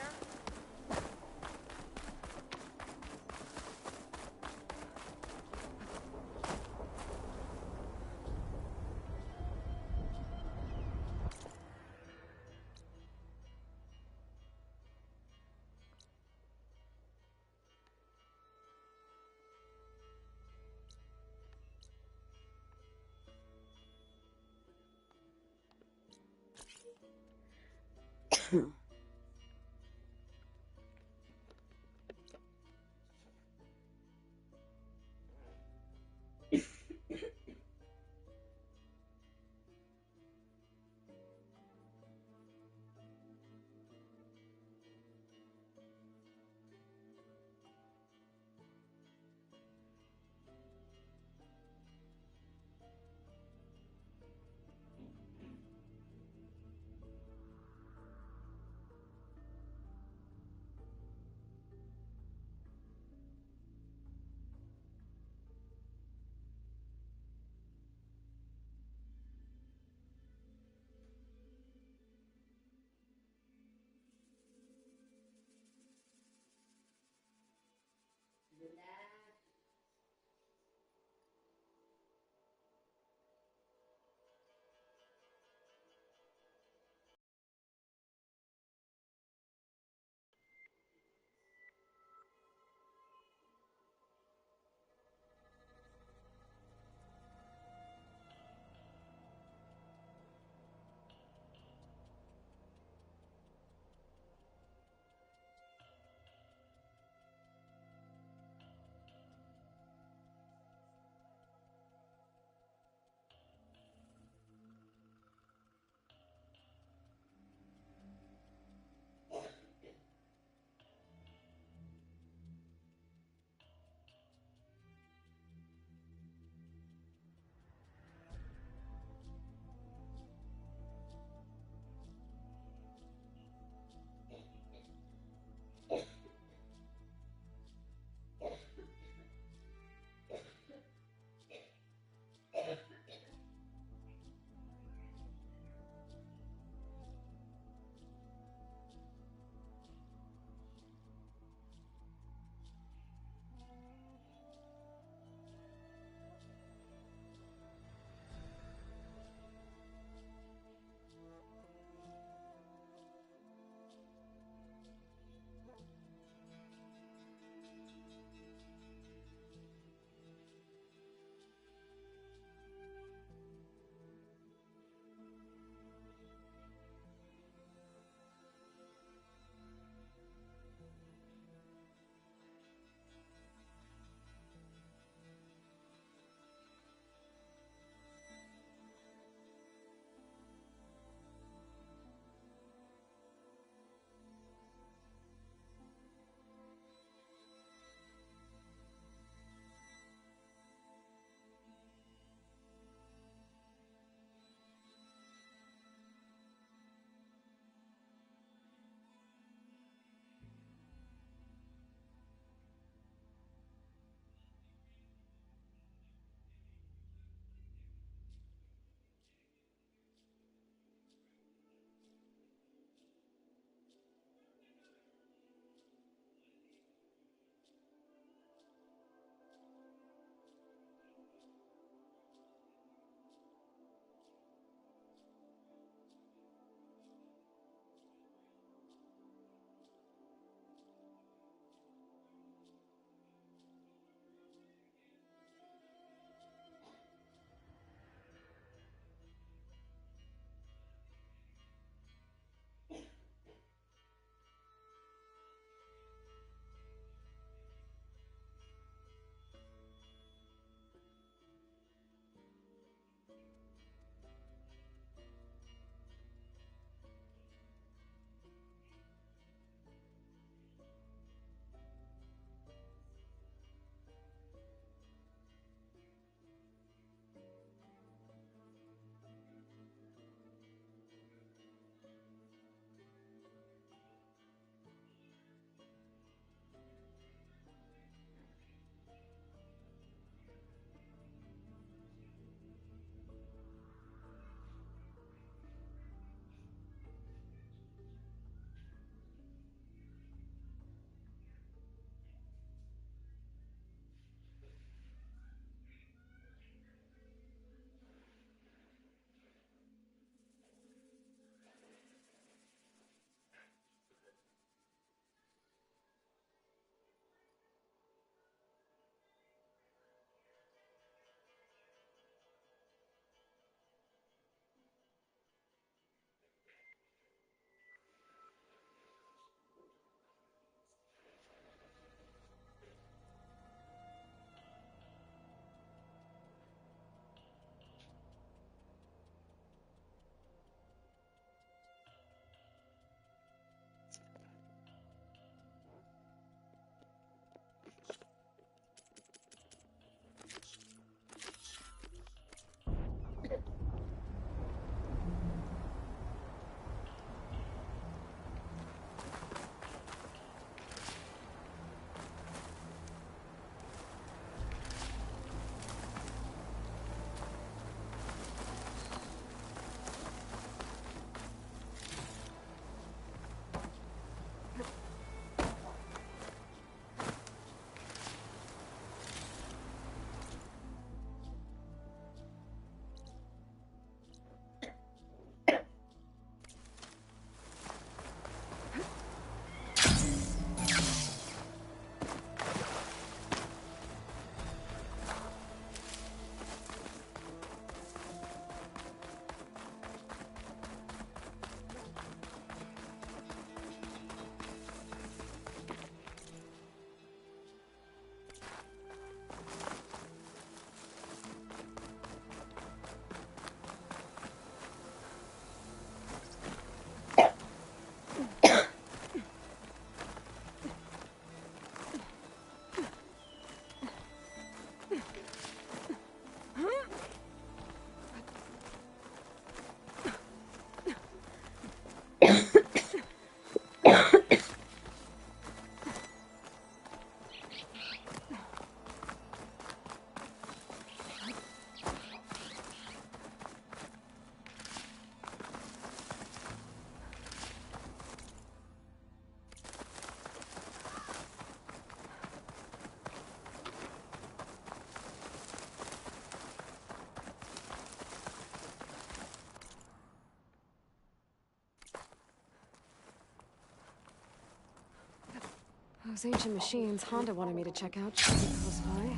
Those ancient machines Honda wanted me to check out should be close by.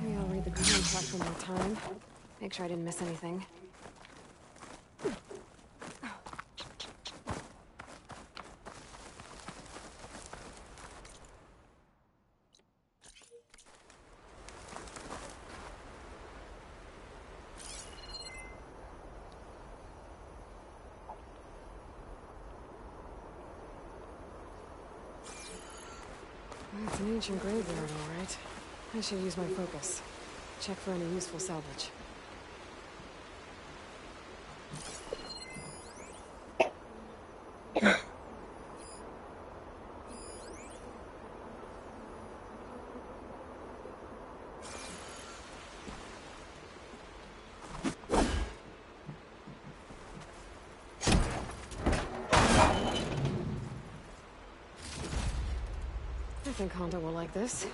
Maybe I'll read the contract one more time. Make sure I didn't miss anything. It's an ancient graveyard, all right. I should use my focus. Check for any useful salvage. I think Honda will like this.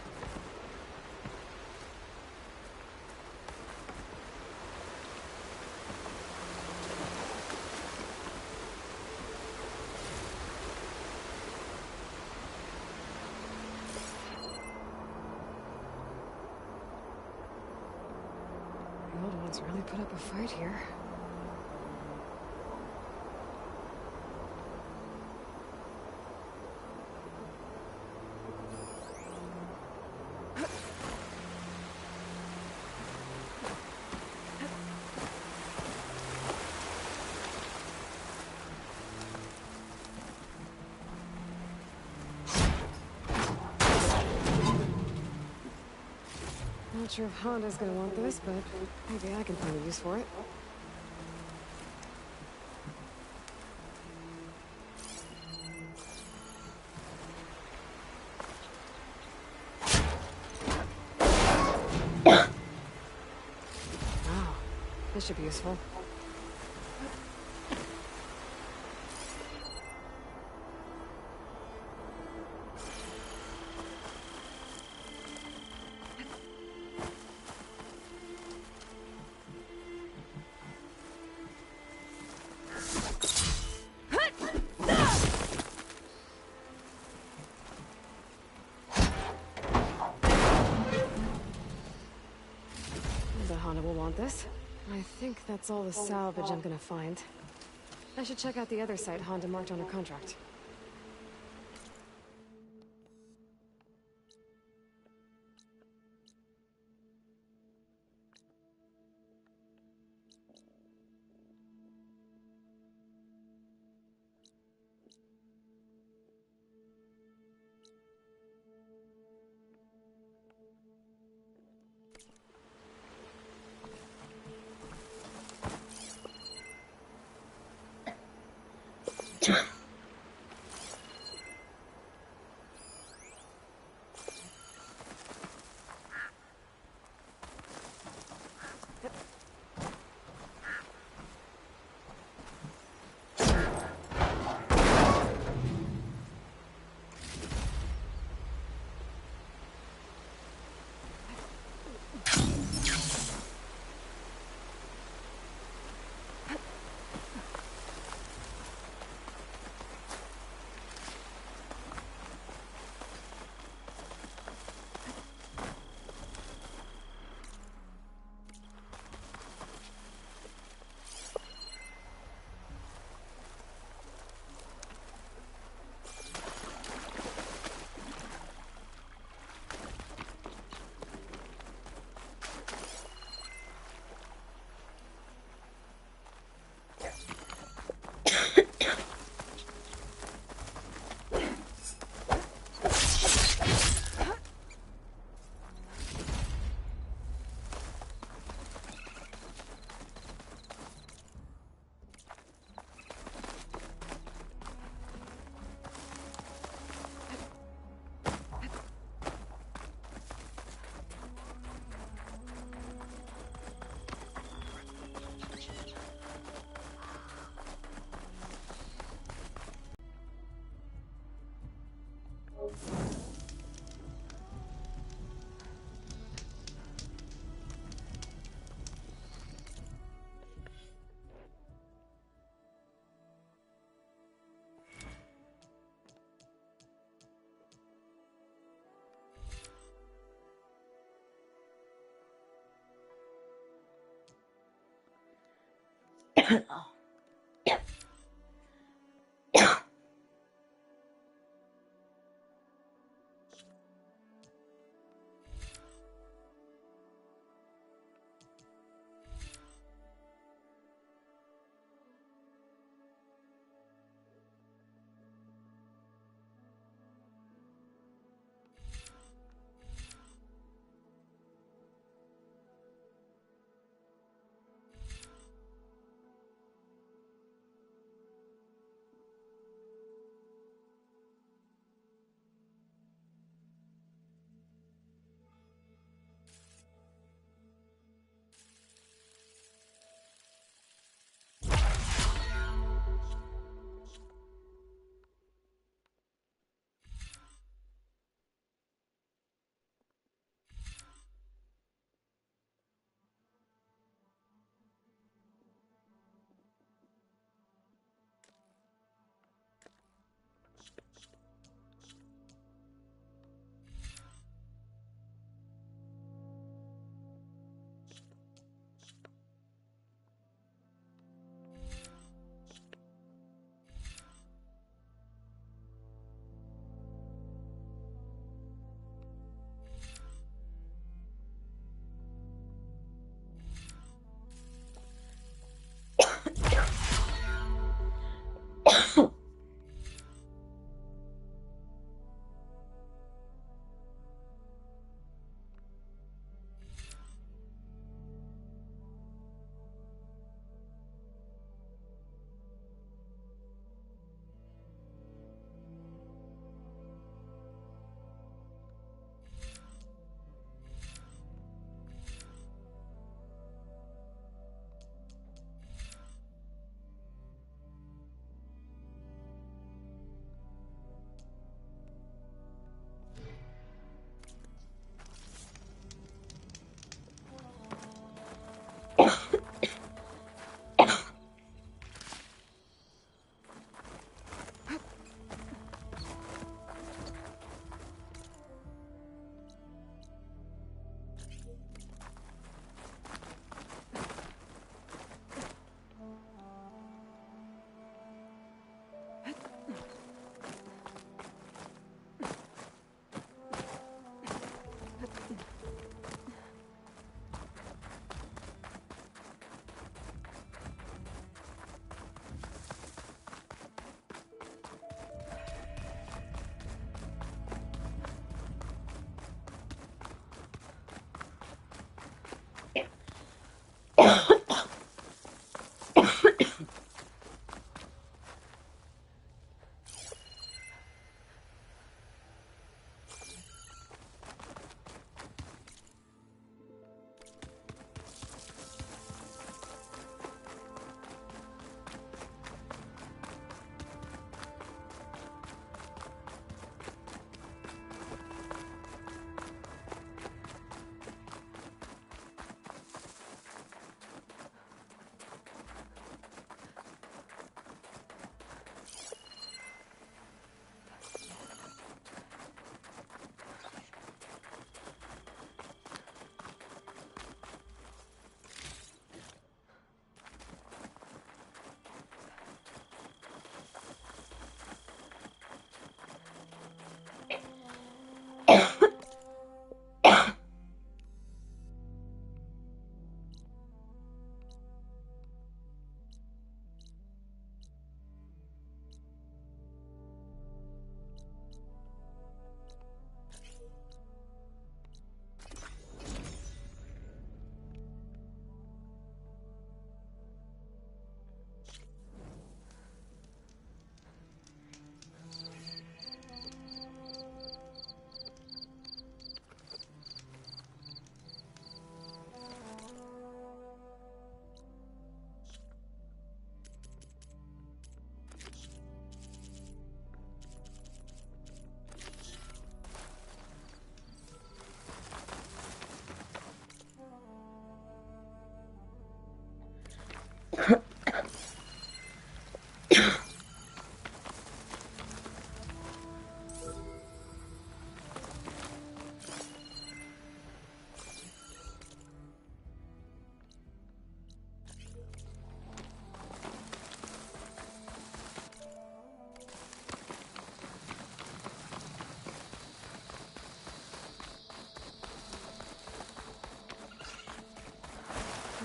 The old ones really put up a fight here. Not sure if Honda's gonna want this, but maybe I can find a use for it. Oh, this should be useful. Honda will want this. I think that's all the salvage I'm gonna find. I should check out the other site Honda marked on her contract.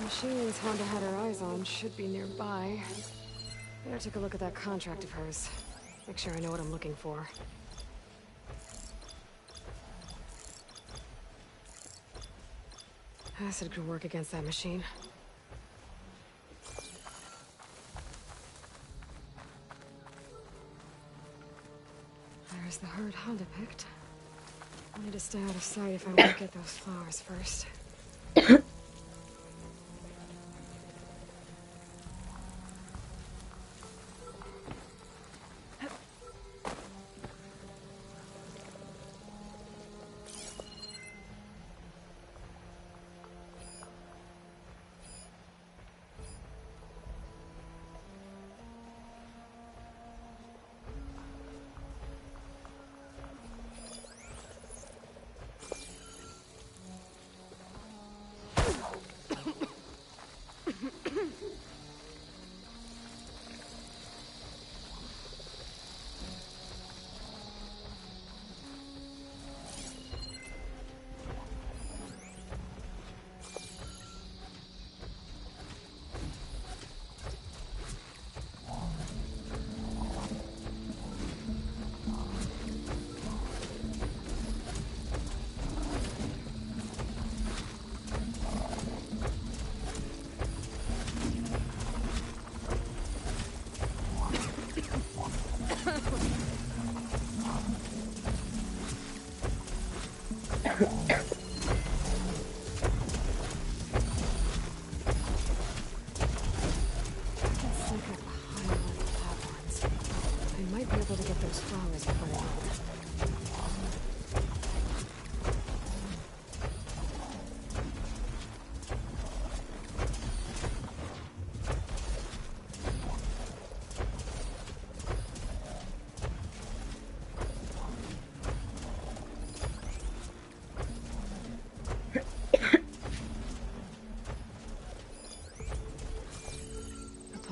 machines Honda had her eyes on should be nearby. Better take a look at that contract of hers. Make sure I know what I'm looking for. Acid could work against that machine. There's the herd Honda picked. I need to stay out of sight if I want to get those flowers first.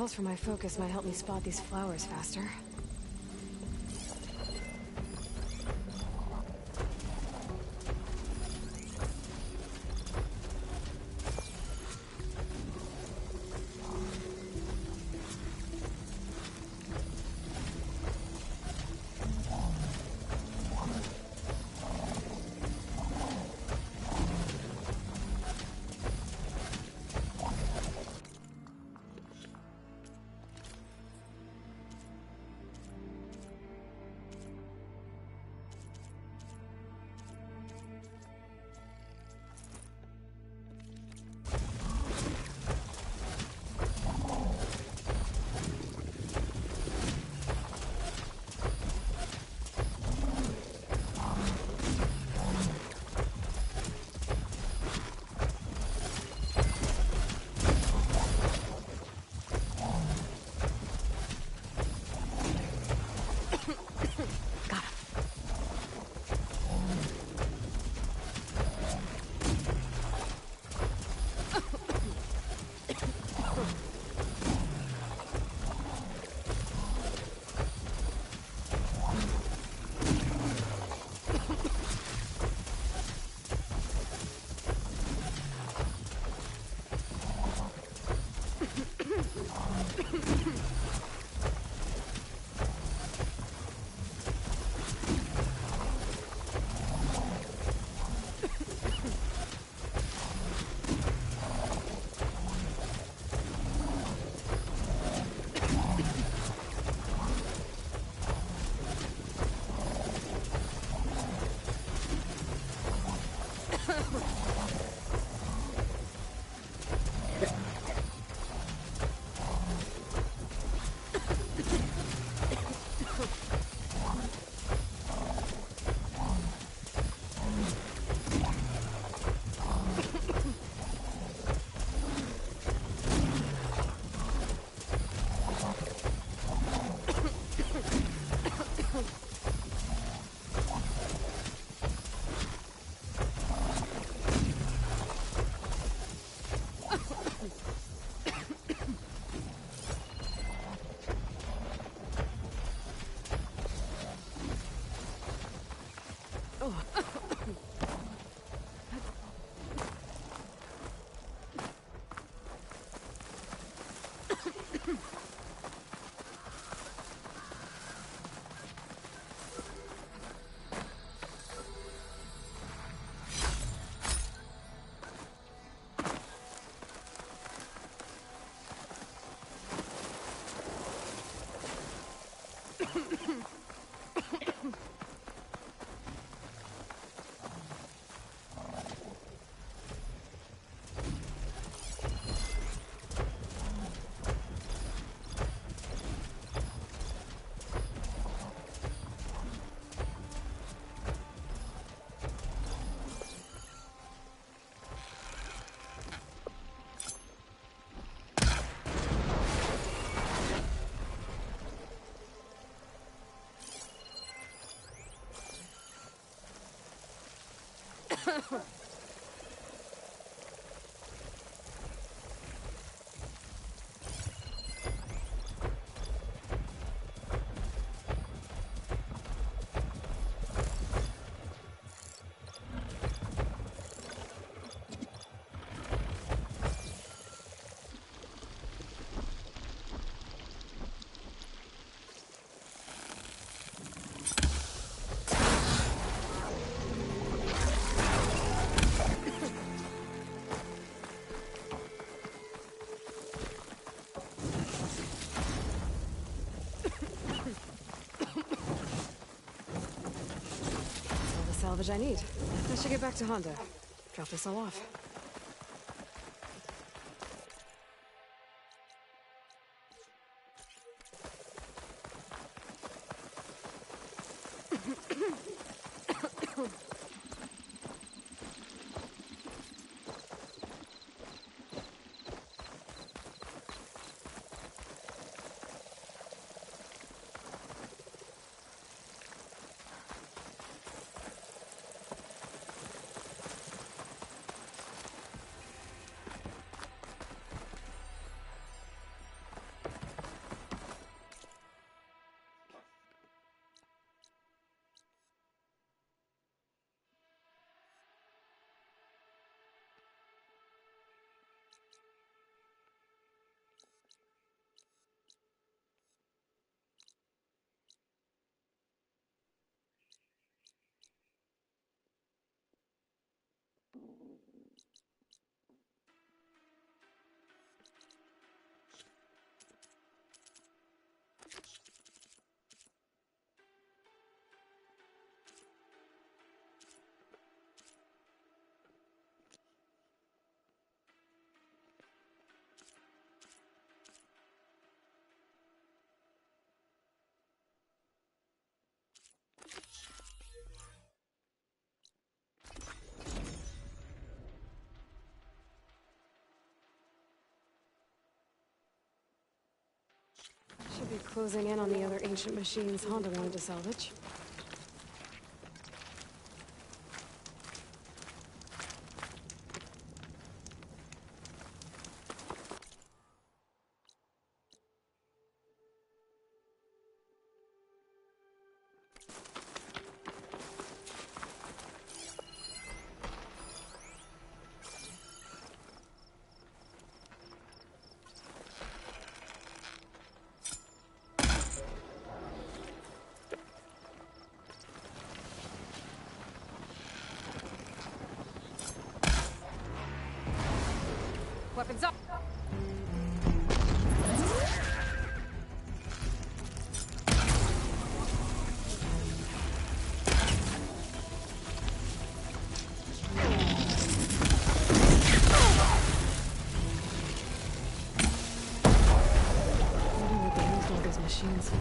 Pulse from my focus might help me spot these flowers faster. Salvage I need. I should get back to Honda. Drop this all off. Should be closing in on the other ancient machines Honda wanted to salvage. Weapons up! Wonder what they used all those machines for.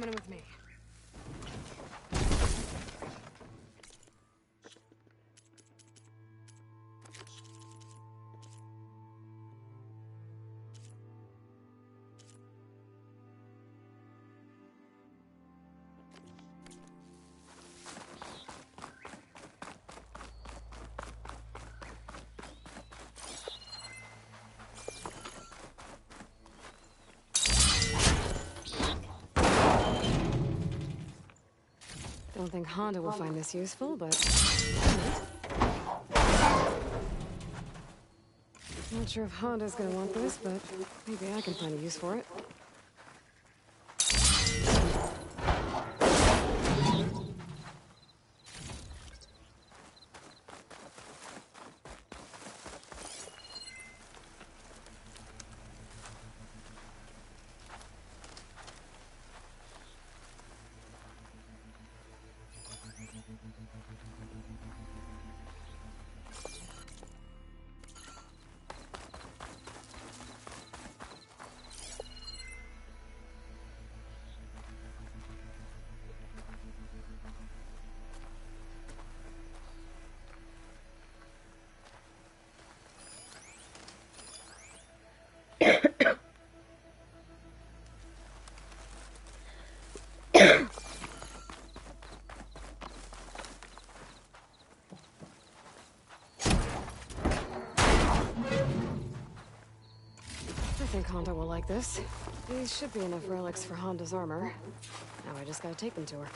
coming with me. Don't think Honda will find this useful, but... Not sure if Honda's gonna want this, but maybe I can find a use for it. I think Honda will like this. These should be enough relics for Honda's armor. Now I just gotta take them to her.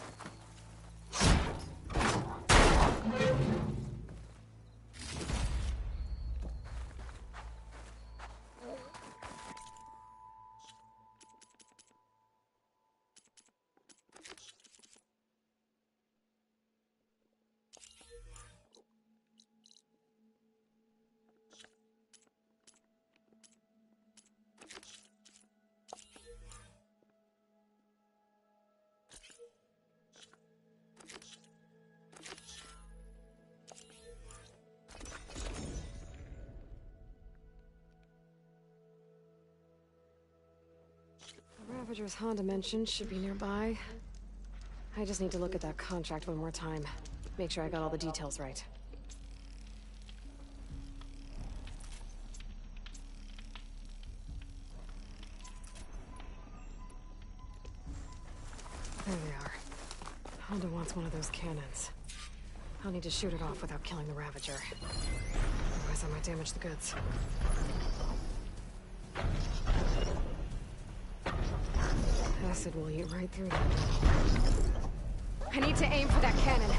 Ravager's Honda mentioned should be nearby. I just need to look at that contract one more time. Make sure I got all the details right. There they are. Honda wants one of those cannons. I'll need to shoot it off without killing the Ravager. Otherwise I might damage the goods. Acid will eat right through that. I need to aim for that cannon.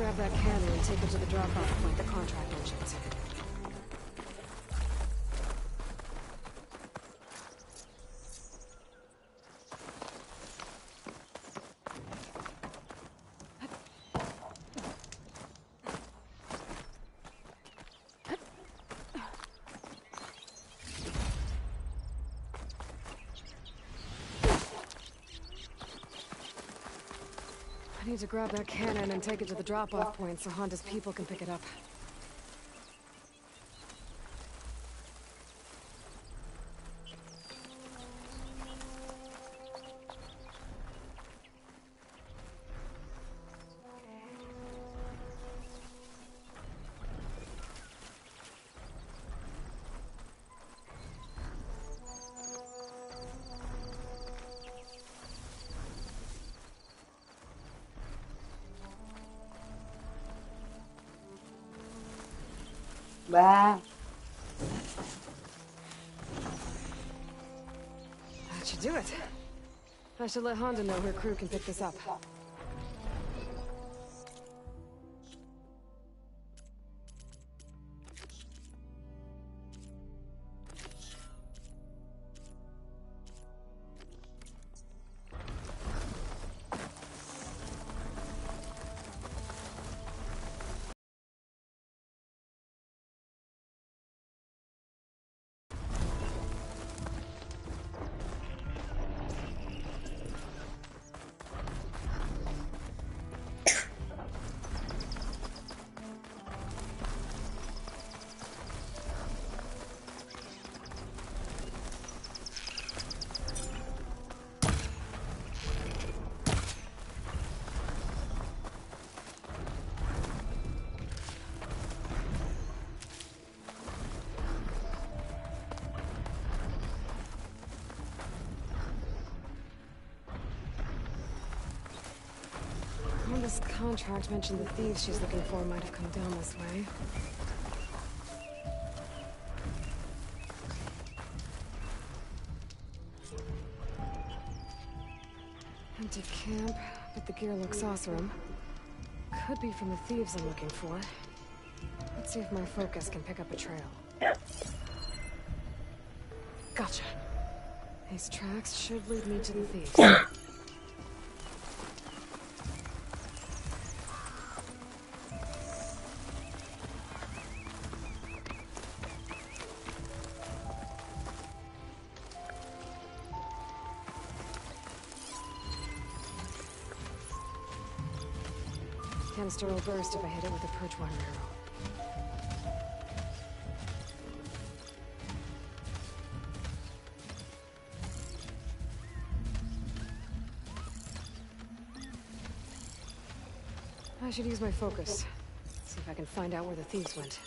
grab that cannon and take it to the drop-off point the contract mentions. I need to grab that cannon and take it to the drop-off point so Honda's people can pick it up. Bah. That should do it. I should let Honda know her crew can pick this up. This contract mentioned the thieves she's looking for might have come down this way. Empty camp, but the gear looks awesome. Could be from the thieves I'm looking for. Let's see if my focus can pick up a trail. Gotcha. These tracks should lead me to the thieves. Canister will burst if I hit it with a perch water arrow. I should use my focus. See if I can find out where the thieves went.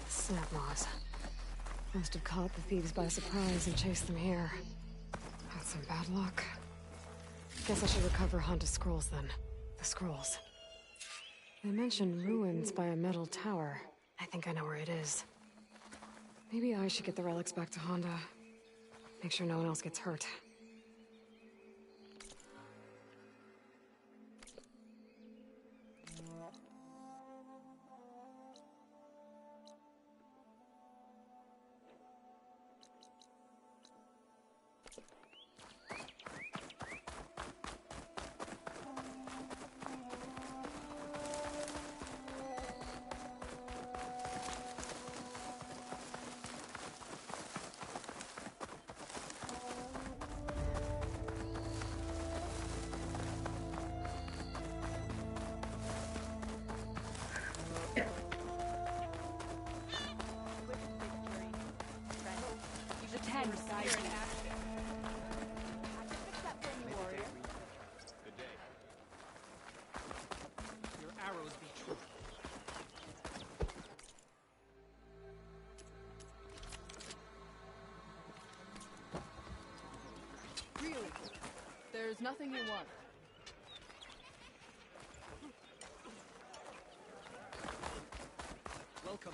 Snapmaws. Must have caught the thieves by surprise and chased them here. Had some bad luck. Guess I should recover Honda's scrolls then. The scrolls. They mentioned ruins by a metal tower. I think I know where it is. Maybe I should get the relics back to Honda. Make sure no one else gets hurt. He's a 10. Here in action. Fix that for me, warrior. Good day. Your arrows be true. Really? There's nothing you want. Welcome.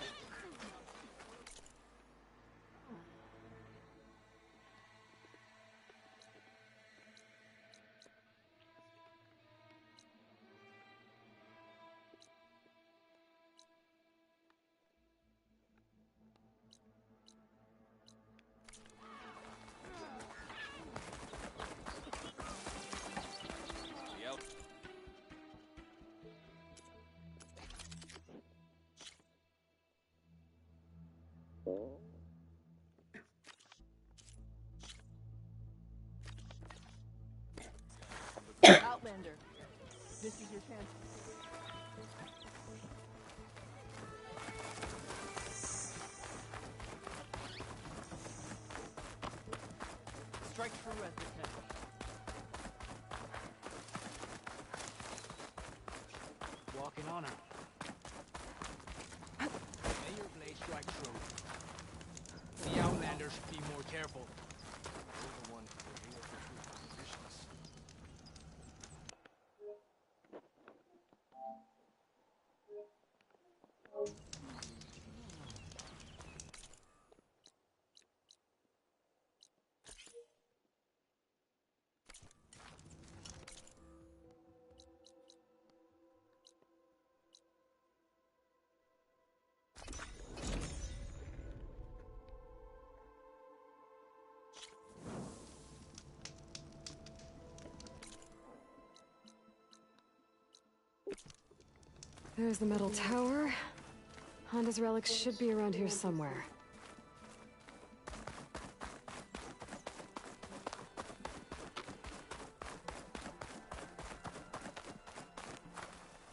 Yep. Outlander, this is your chance. Strike true as the 10. Walking on her. May your blade strike true. The Outlander should be more careful. You're the one who will heal the true positions. There's the metal tower. Honda's relics should be around here somewhere.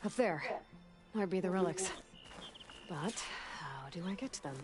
Up there. There'd be the relics. But how do I get to them?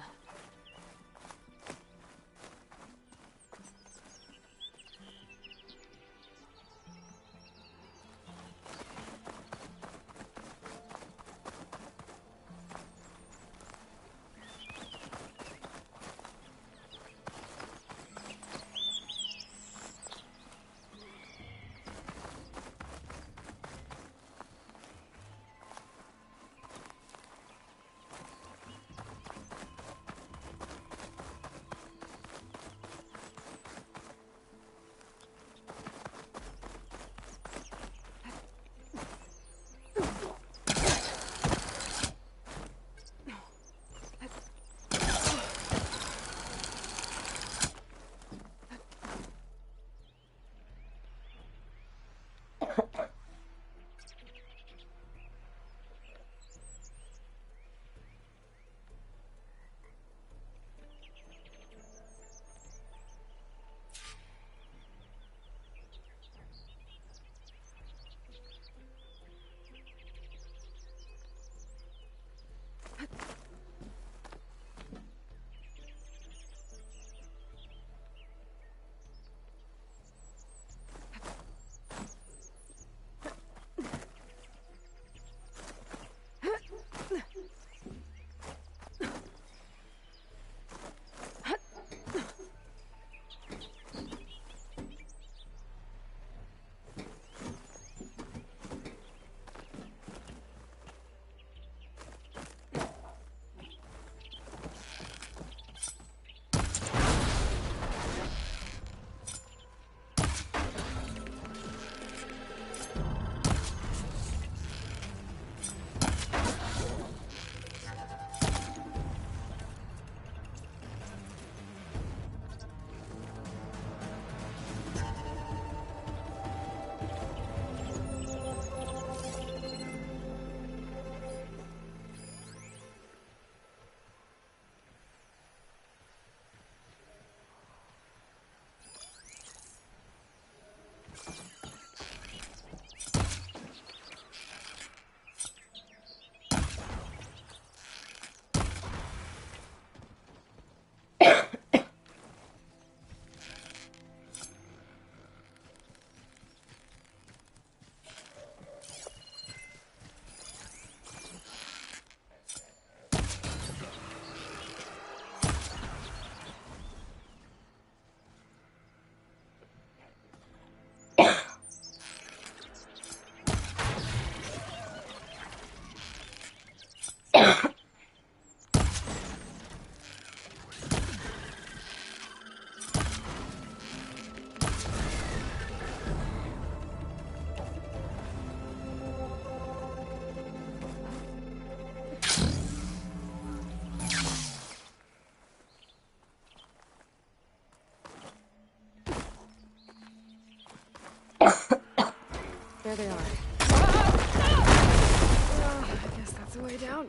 There they are. I guess that's the way down.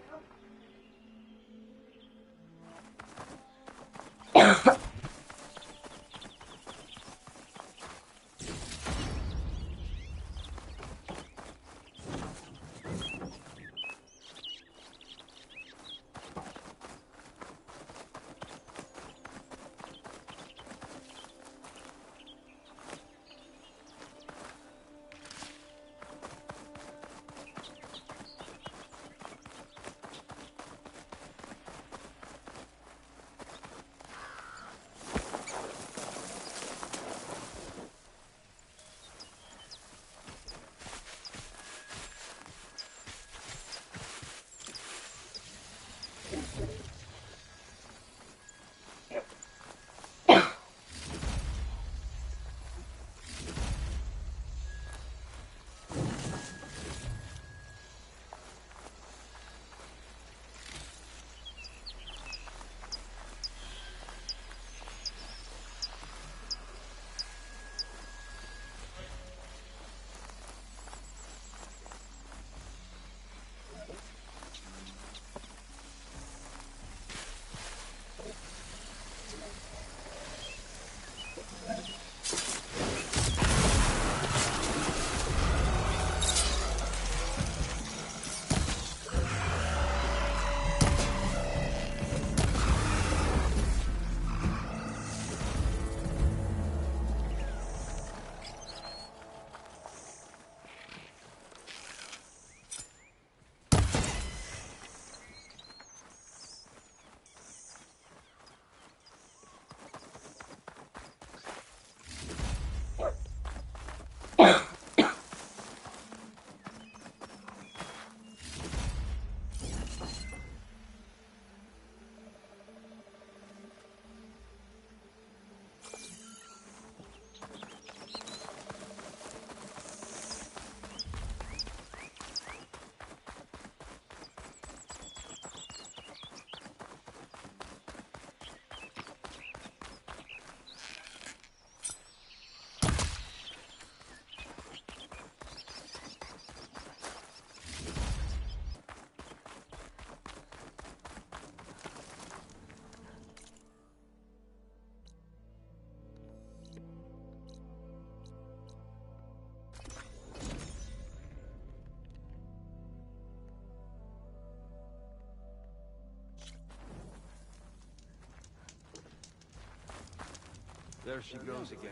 There she goes again.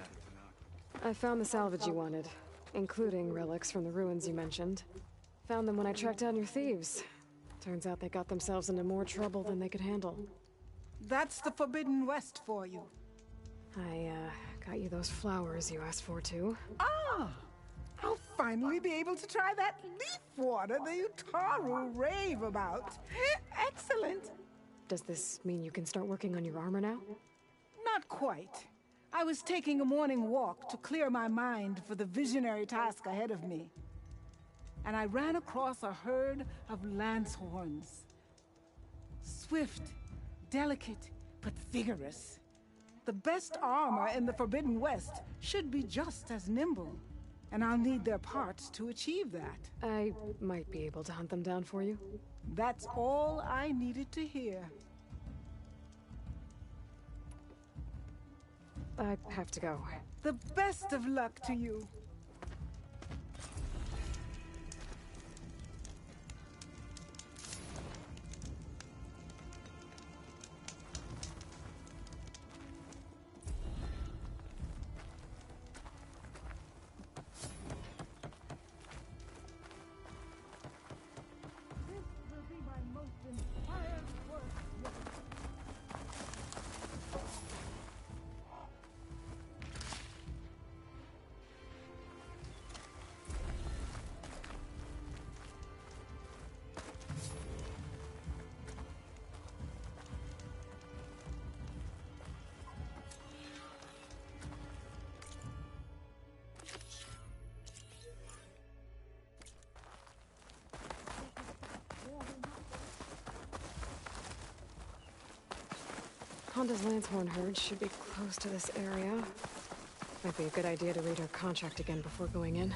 I found the salvage you wanted, including relics from the ruins you mentioned. Found them when I tracked down your thieves. Turns out they got themselves into more trouble than they could handle. That's the Forbidden West for you. I, got you those flowers you asked for, too. Ah! I'll finally be able to try that leaf water the Utaru rave about. Excellent! Does this mean you can start working on your armor now? Not quite. I was taking a morning walk to clear my mind for the visionary task ahead of me. And I ran across a herd of lancehorns. Swift, delicate, but vigorous. The best armor in the Forbidden West should be just as nimble. And I'll need their parts to achieve that. I might be able to hunt them down for you. That's all I needed to hear. I have to go. The best of luck to you. Honda's Lancehorn herd should be close to this area. Might be a good idea to read her contract again before going in.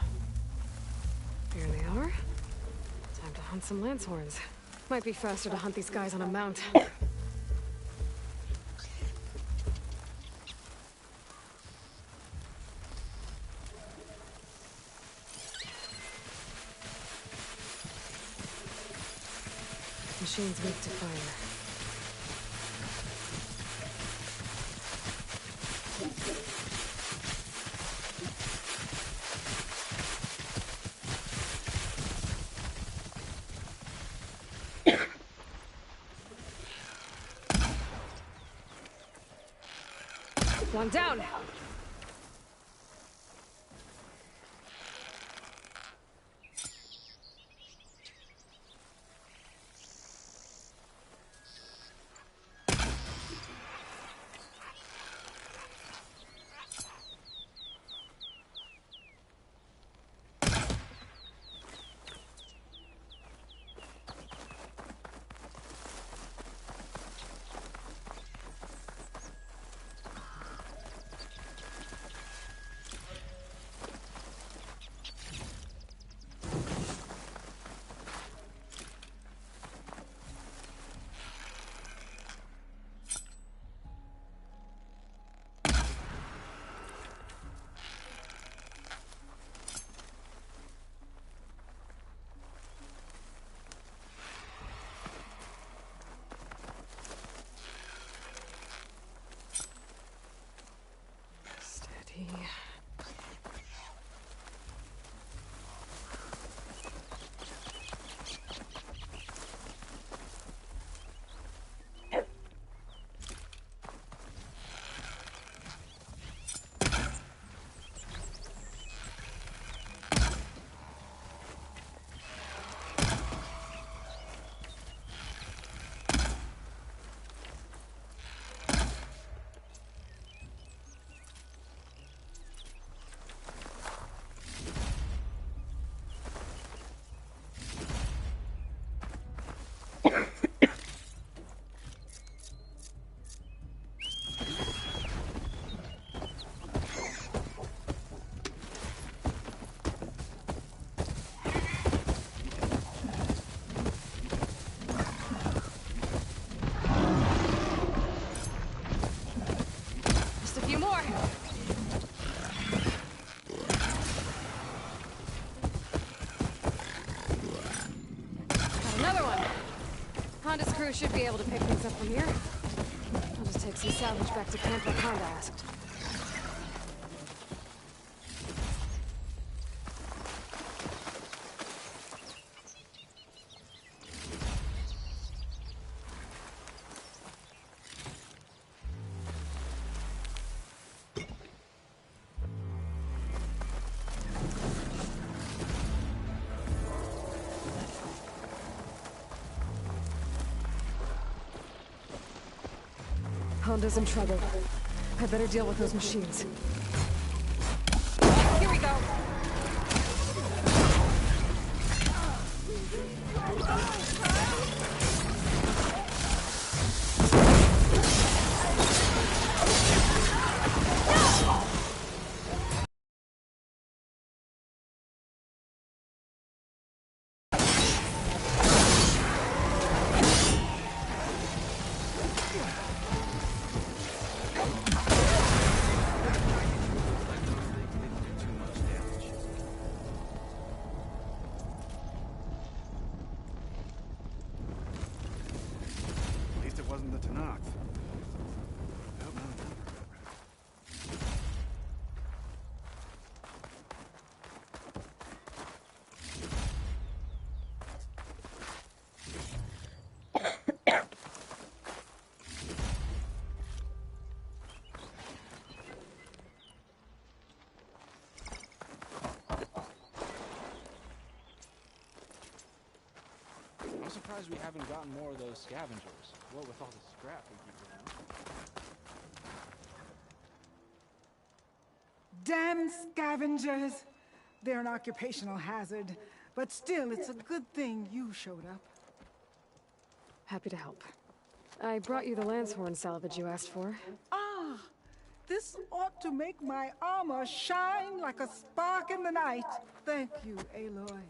Here they are. Time to hunt some lance horns. Might be faster to hunt these guys on a mount. Machine's weak to fire. One down! Honda's crew should be able to pick things up from here. I'll just take some salvage back to camp like Honda asked. Honda's in trouble. I better deal with those machines. Here we go. I'm surprised we haven't gotten more of those scavengers. What with all the scrap we keep around. Damn scavengers! They're an occupational hazard, but still, it's a good thing you showed up. Happy to help. I brought you the Lancehorn salvage you asked for. Ah! This ought to make my armor shine like a spark in the night. Thank you, Aloy.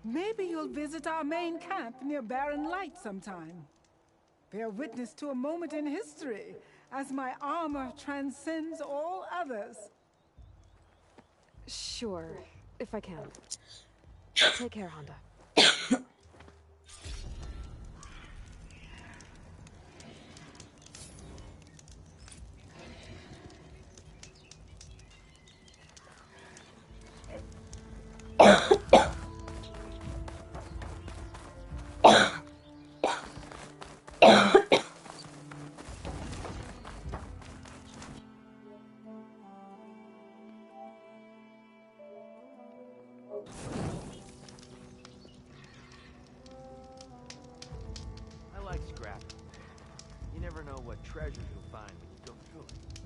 Maybe you'll visit our main camp near Barren Light sometime. Bear witness to a moment in history as my armor transcends all others. Sure, if I can. Take care, Honda. I like scrapping. You never know what treasures you'll find when you go through it.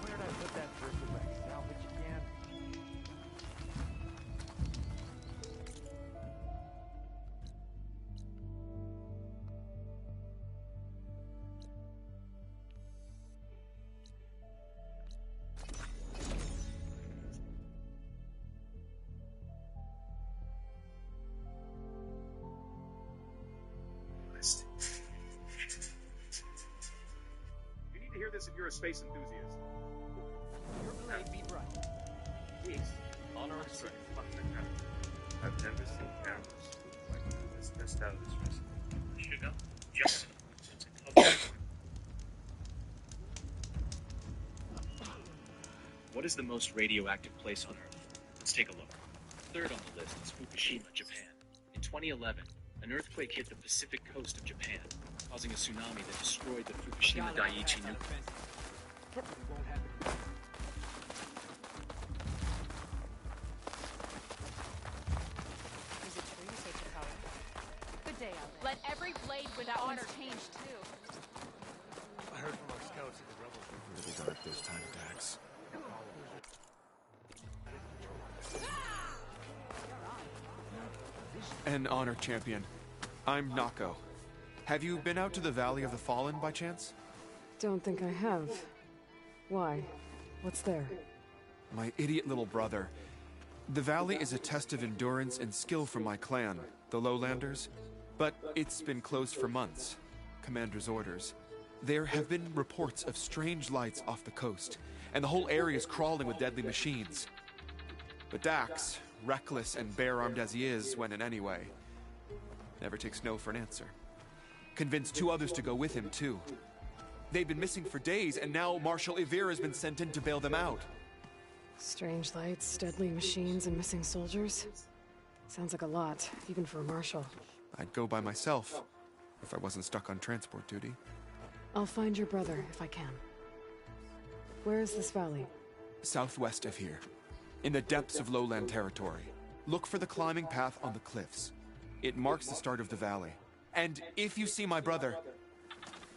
Where did I put that Versailles salvage again? You need to hear this if you're a space enthusiast. Your blade be bright. Please, honor and strength. I've never seen cameras like this test out of this recipe. Sugar, just What is the most radioactive place on Earth? Let's take a look. Third on the list is Fukushima, Japan. In 2011, an earthquake hit the Pacific coast of Japan, causing a tsunami that destroyed the Fukushima Daiichi nuclear. Is it true you saved the power? Good day out there. Let every blade without honor change too. I heard from our scouts that the rebels were Really dark this time, Dax. An honor champion. I'm Nako. Have you been out to the Valley of the Fallen by chance? Don't think I have. Why? What's there? My idiot little brother. The valley is a test of endurance and skill for my clan, the Lowlanders. But it's been closed for months. Commander's orders. There have been reports of strange lights off the coast, and the whole area is crawling with deadly machines. But Dax, reckless and bare-armed as he is when in any way, never takes no for an answer. Convinced two others to go with him, too. They've been missing for days, and now Marshal Ivir has been sent in to bail them out. Strange lights, deadly machines, and missing soldiers? Sounds like a lot, even for a marshal. I'd go by myself, if I wasn't stuck on transport duty. I'll find your brother, if I can. Where is this valley? Southwest of here, in the depths of lowland territory. Look for the climbing path on the cliffs. It marks the start of the valley. And if you see my brother,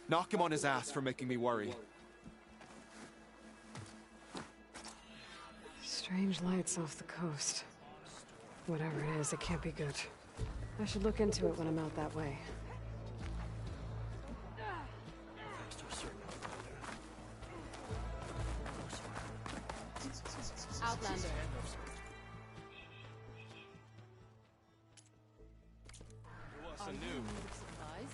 knock him on his ass for making me worry. Strange lights off the coast. Whatever it is, it can't be good. I should look into it when I'm out that way. Outlander. What's Are you new? in need of supplies?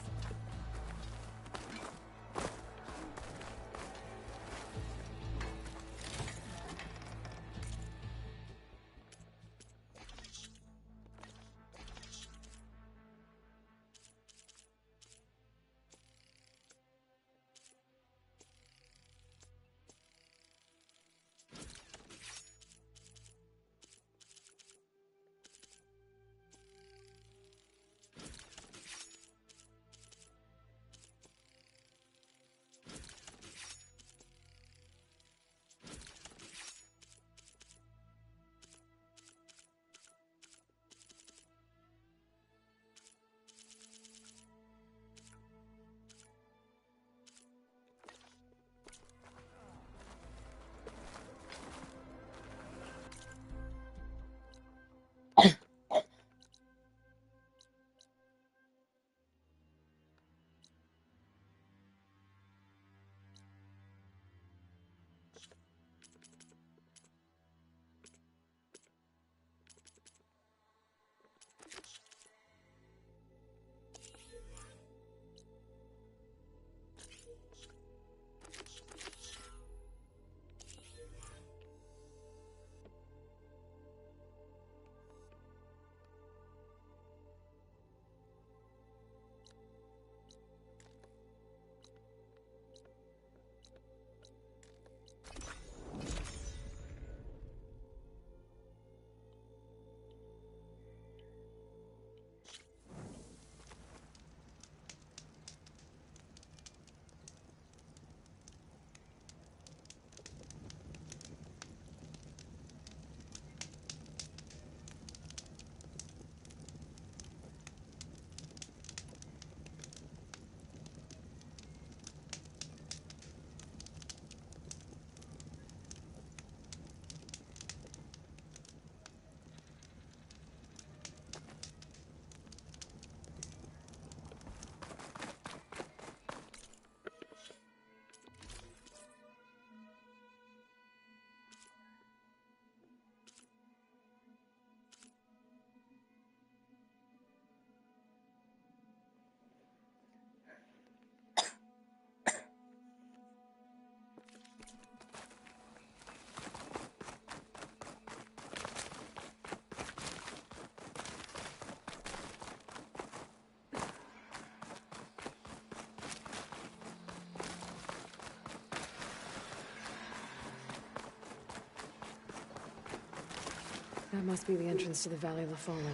That must be the entrance to the Valley of the Fallen.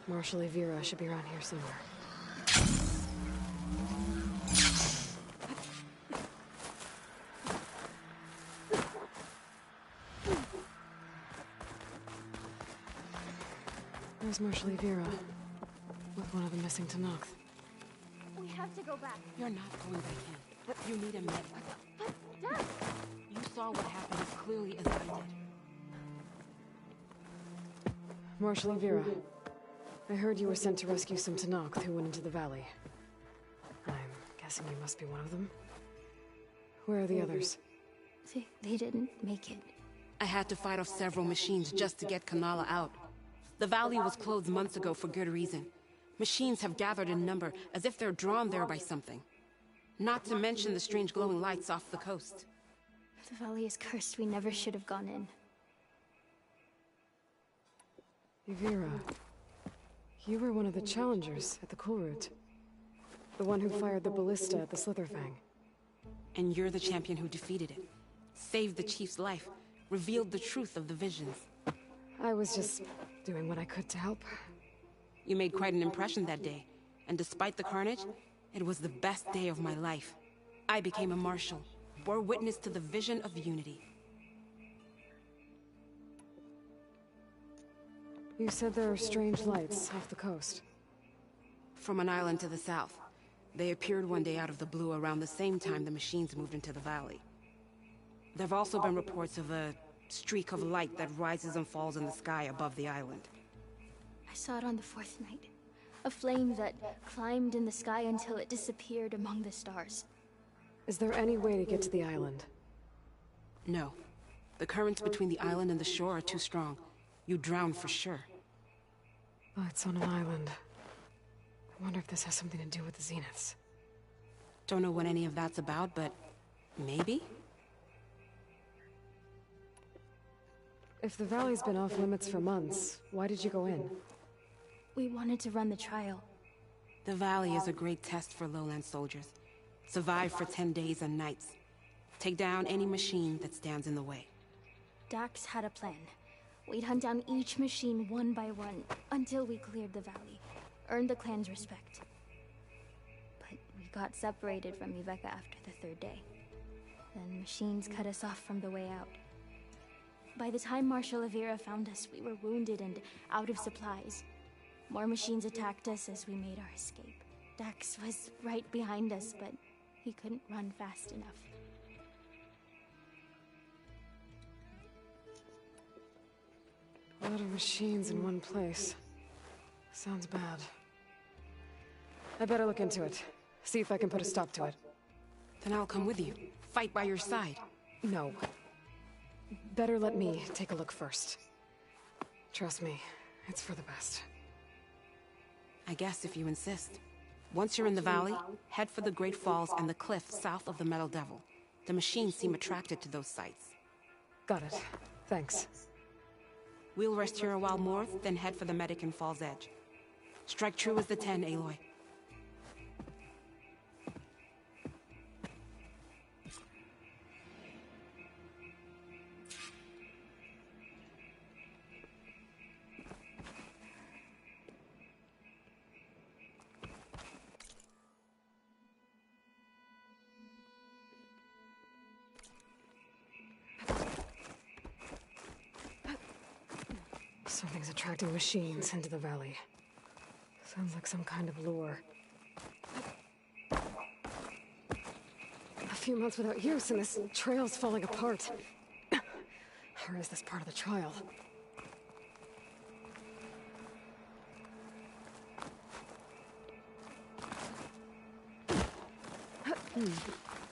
Marshal Evira should be around here somewhere. There's Marshal Evira, with one of the missing Tanakh. We have to go back. You're not going back in. You need a med. But, Dad! You saw what happened as clearly as I did. Marshal Evira, I heard you were sent to rescue some Tanakh who went into the valley. I'm guessing you must be one of them. Where are the others? They didn't make it. I had to fight off several machines just to get Kanala out. The valley was closed months ago for good reason. Machines have gathered in number, as if they're drawn there by something. Not to mention the strange glowing lights off the coast. The valley is cursed. We never should have gone in. Evira, you were one of the challengers at the Cool Route. The one who fired the ballista at the Slitherfang. And you're the champion who defeated it. Saved the chief's life. Revealed the truth of the visions. I was just doing what I could to help. You made quite an impression that day. And despite the carnage, it was the best day of my life. I became a marshal. Bore witness to the vision of unity. You said there are strange lights off the coast. From an island to the south. They appeared one day out of the blue around the same time the machines moved into the valley. There have also been reports of a streak of light that rises and falls in the sky above the island. I saw it on the fourth night. A flame that climbed in the sky until it disappeared among the stars. Is there any way to get to the island? No. The currents between the island and the shore are too strong. You'd drown for sure. Oh, it's on an island. I wonder if this has something to do with the Zeniths. Don't know what any of that's about, but maybe? If the valley's been off limits for months, why did you go in? We wanted to run the trial. The valley is a great test for lowland soldiers. Survive for 10 days and nights. Take down any machine that stands in the way. Dax had a plan. We'd hunt down each machine one by one until we cleared the valley. Earned the clan's respect. But we got separated from Iveka after the third day. Then machines cut us off from the way out. By the time Marshal Evira found us, we were wounded and out of supplies. More machines attacked us as we made our escape. Dax was right behind us, but he couldn't run fast enough. A lot of machines in one place. Sounds bad. I better look into it. See if I can put a stop to it. Then I'll come with you. Fight by your side. No. Better let me take a look first. Trust me, it's for the best. I guess if you insist. Once you're in the valley, head for the Great Falls and the cliff south of the Metal Devil. The machines seem attracted to those sites. Got it. Thanks. We'll rest here a while more, then head for the medic in Fall's Edge. Strike true as the 10, Aloy. Something's attracting machines into the valley. Sounds like some kind of lure. A few months without use and this trail's falling apart. Or is this part of the trial?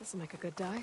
This'll make a good die.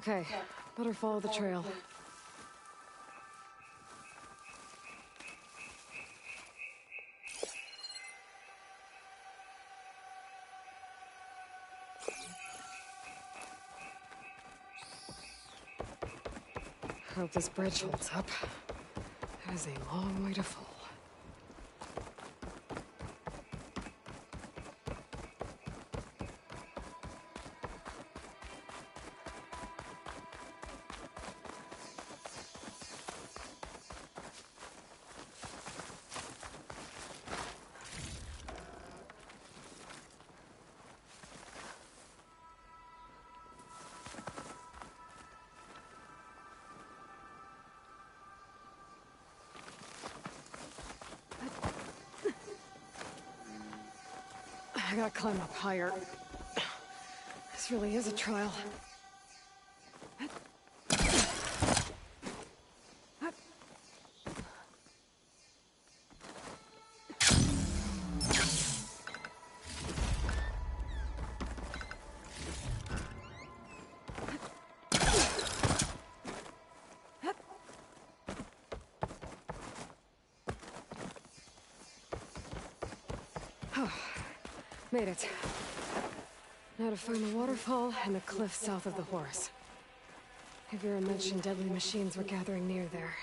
Okay, better follow the trail. Hope this bridge holds up. It is a long way to fall. I gotta climb up higher. This really is a trial. Made it. Now to find the waterfall and the cliff south of the horse. Vera mentioned deadly machines were gathering near there.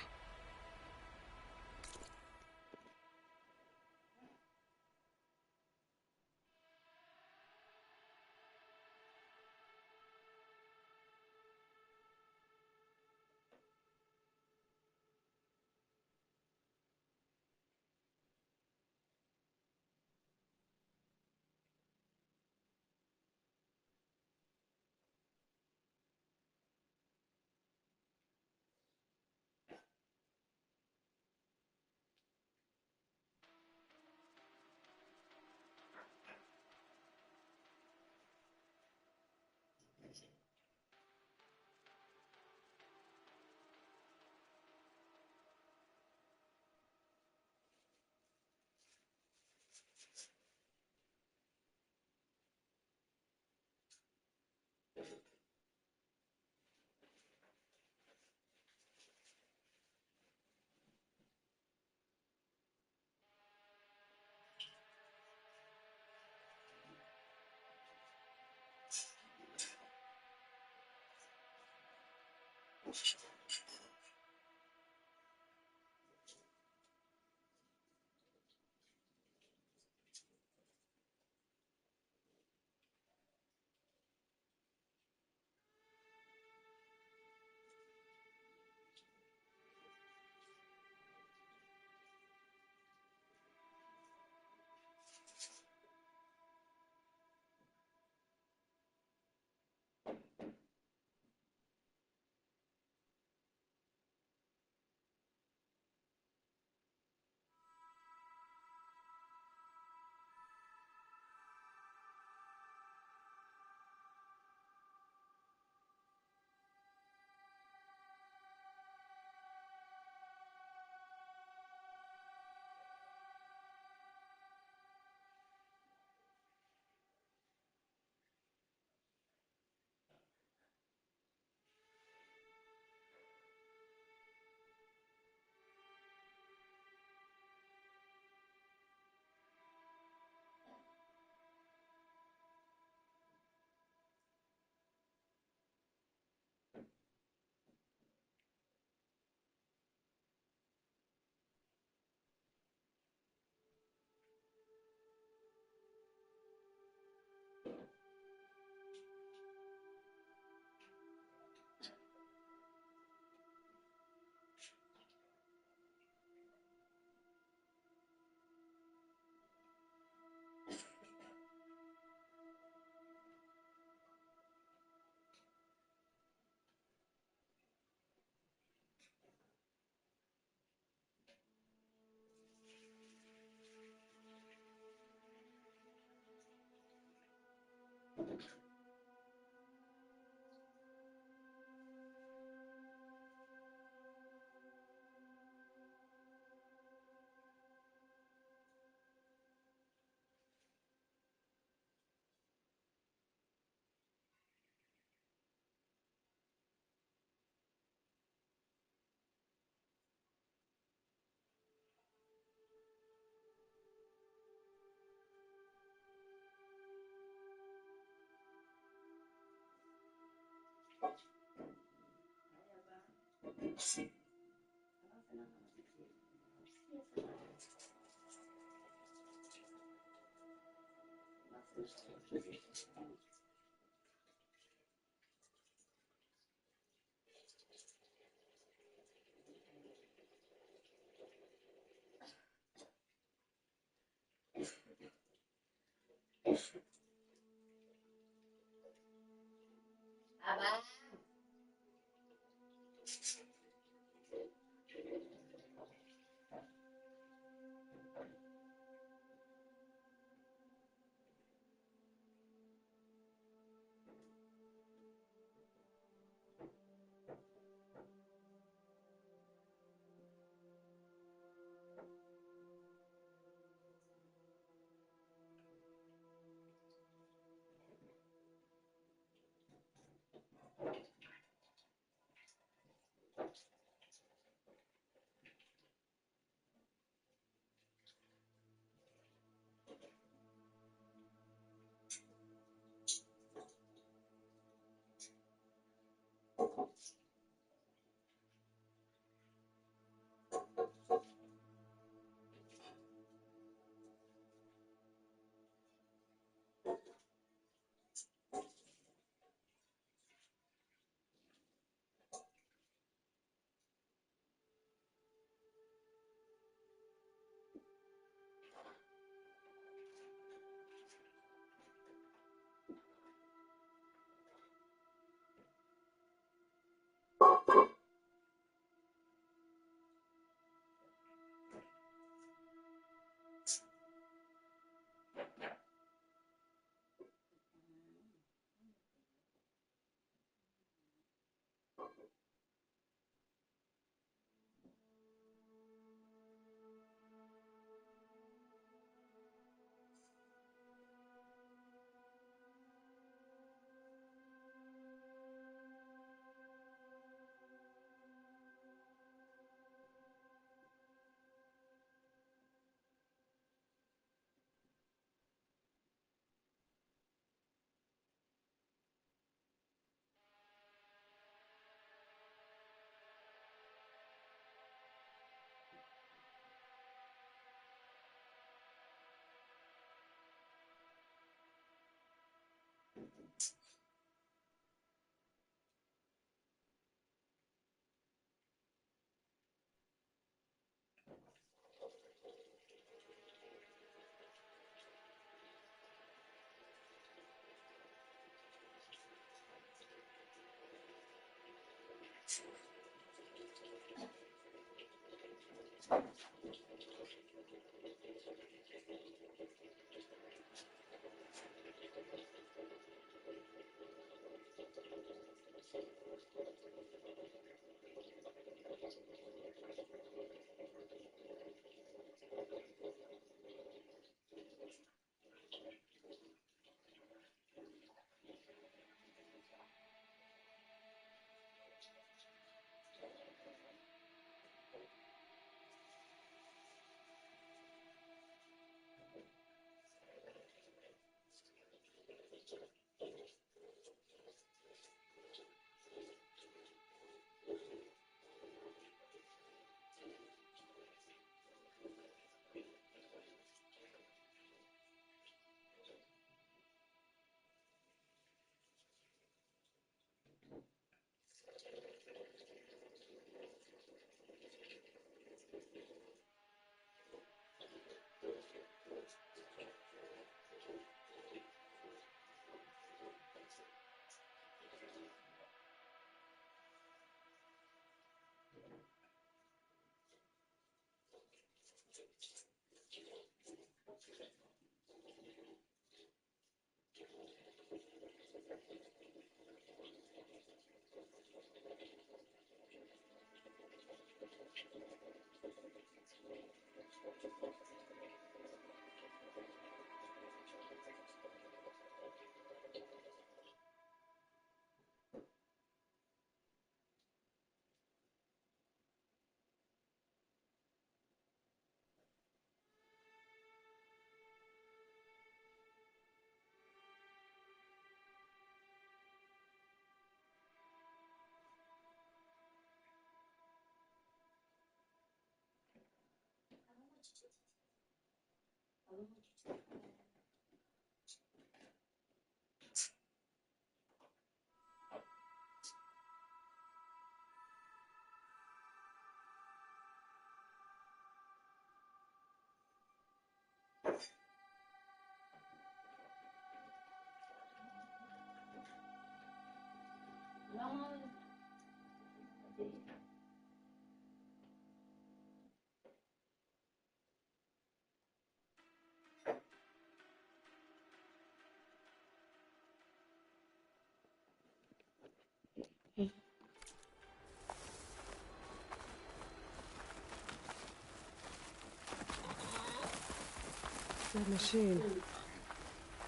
That machine.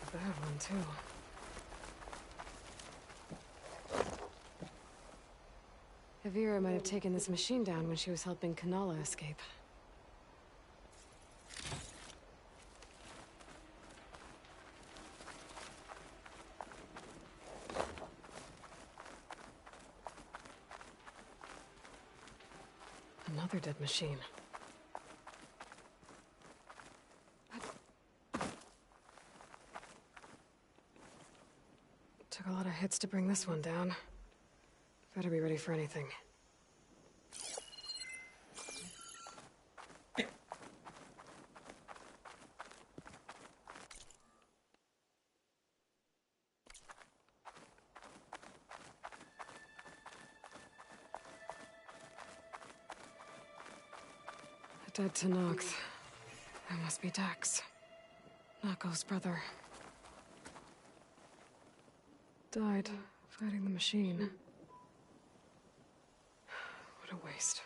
A bad one, too. Avira might have taken this machine down when she was helping Kanala escape. Another dead machine. Took a lot of hits to bring this one down. Better be ready for anything. Dead to Nox. That must be Dax. Nako's brother. Died fighting the machine. What a waste.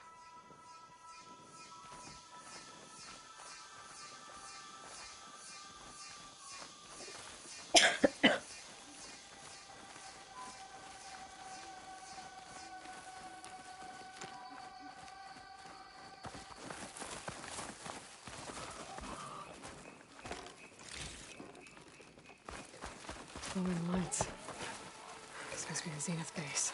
Glowing lights. This must be the Zenith base.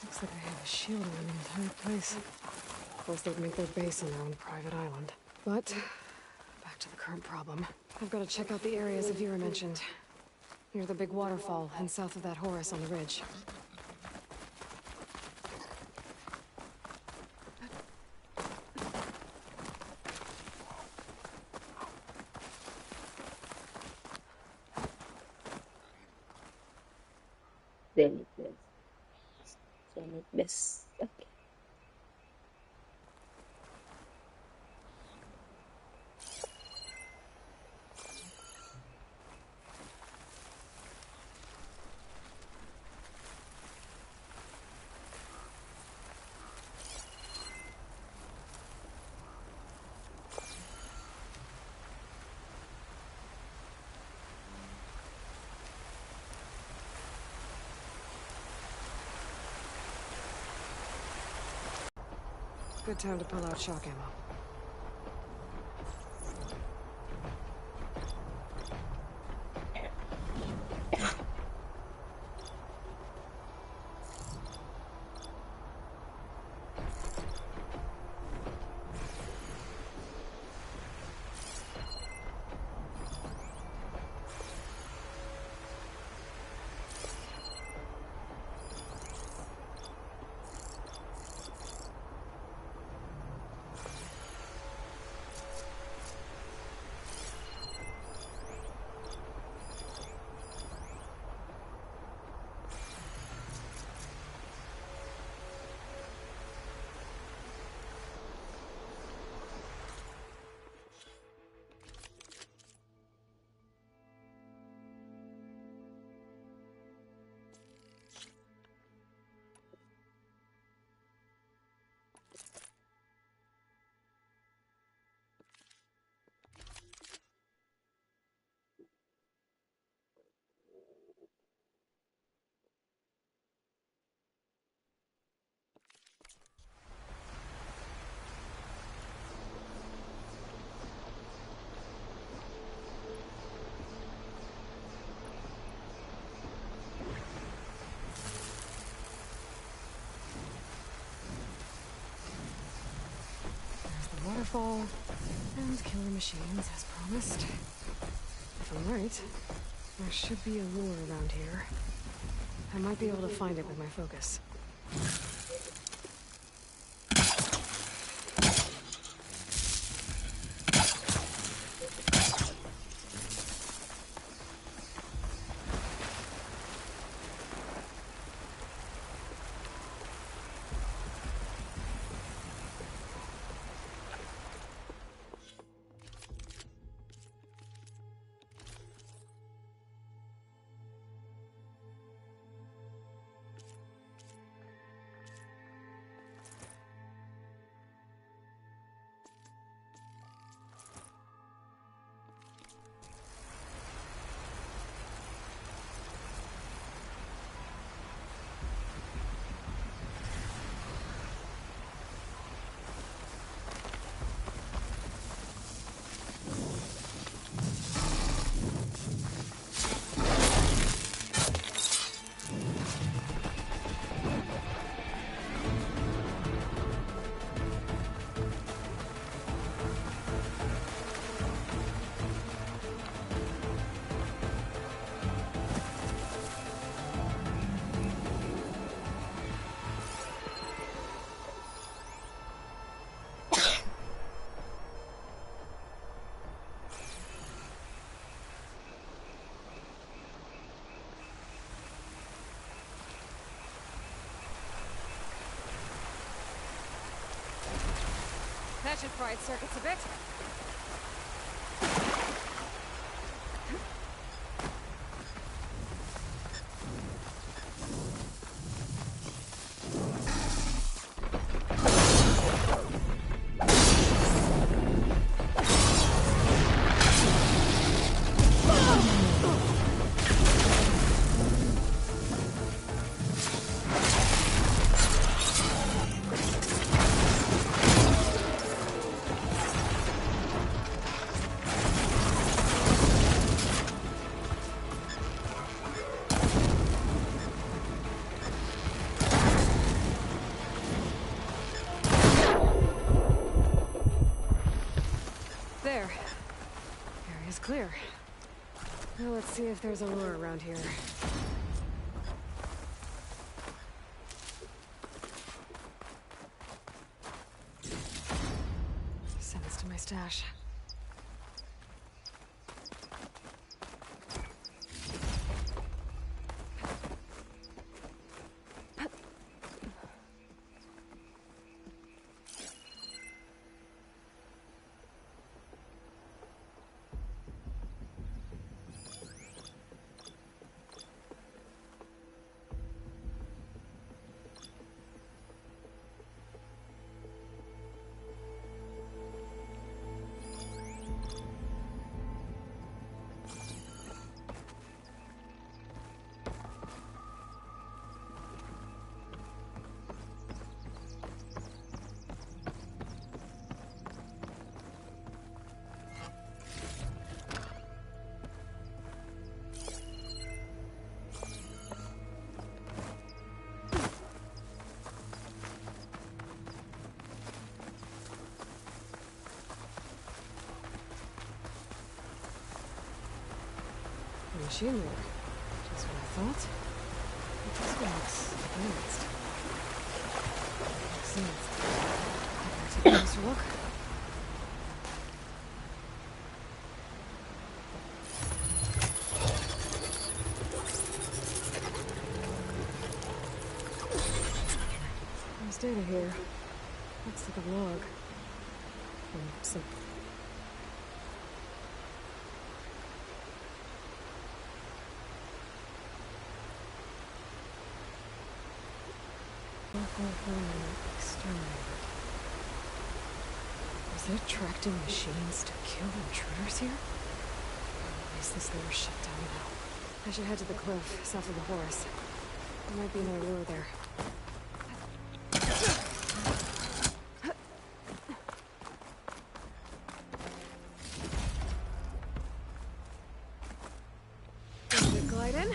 Looks like they have a shield around the entire place. Of course, they'd make their base on their own private island. But, back to the current problem. I've got to check out the areas Avira mentioned. Near the big waterfall and south of that Horus on the ridge. Zenith base. Zenith base. Okay. Good time to pull out shock ammo. Waterfall and killer machines as promised. If I'm right, there should be a lure around here. I might be able to find it with my focus. That should fry its circuits a bit. There. Area's clear. Now let's see if there's a lure around here. Send this to my stash. Machinery. Just what I thought. But this one looks advanced. Makes sense. Take a closer look. There's data here. Looks like a log. From some... Exterminated. Was there tracking machines to kill intruders here? Or is this lure shut down now? I should head to the cliff south of the horse. There might be another lure there. Is it gliding?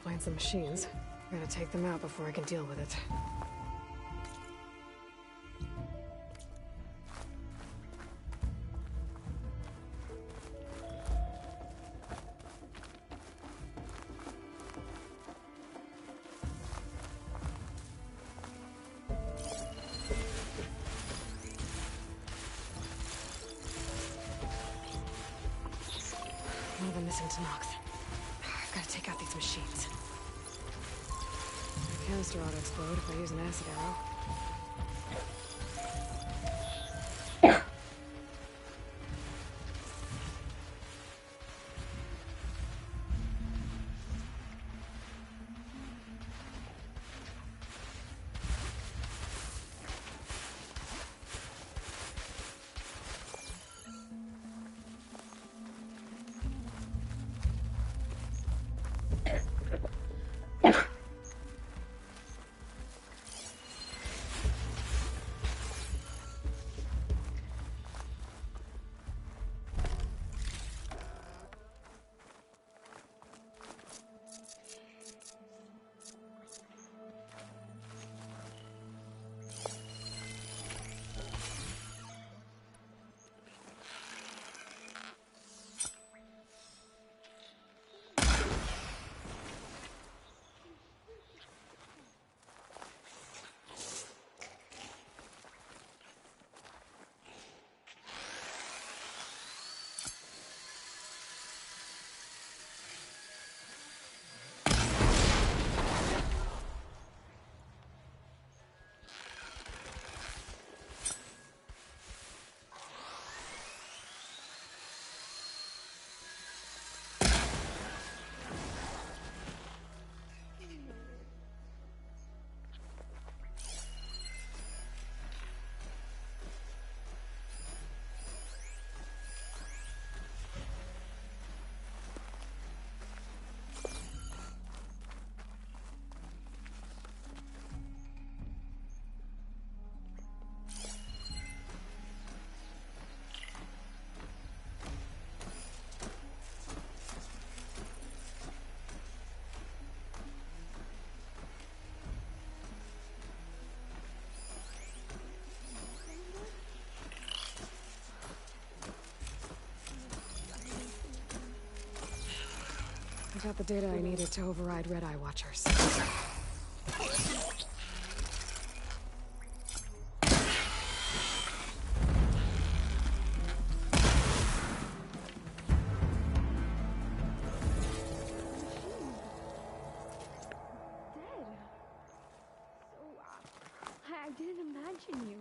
explains the machines. I'm gonna take them out before I can deal with it. One of the missing Tanoks. I've got to take out these machines. The canister ought to explode if I use an acid arrow. I got the data I needed to override Red Eye Watchers. I didn't imagine you.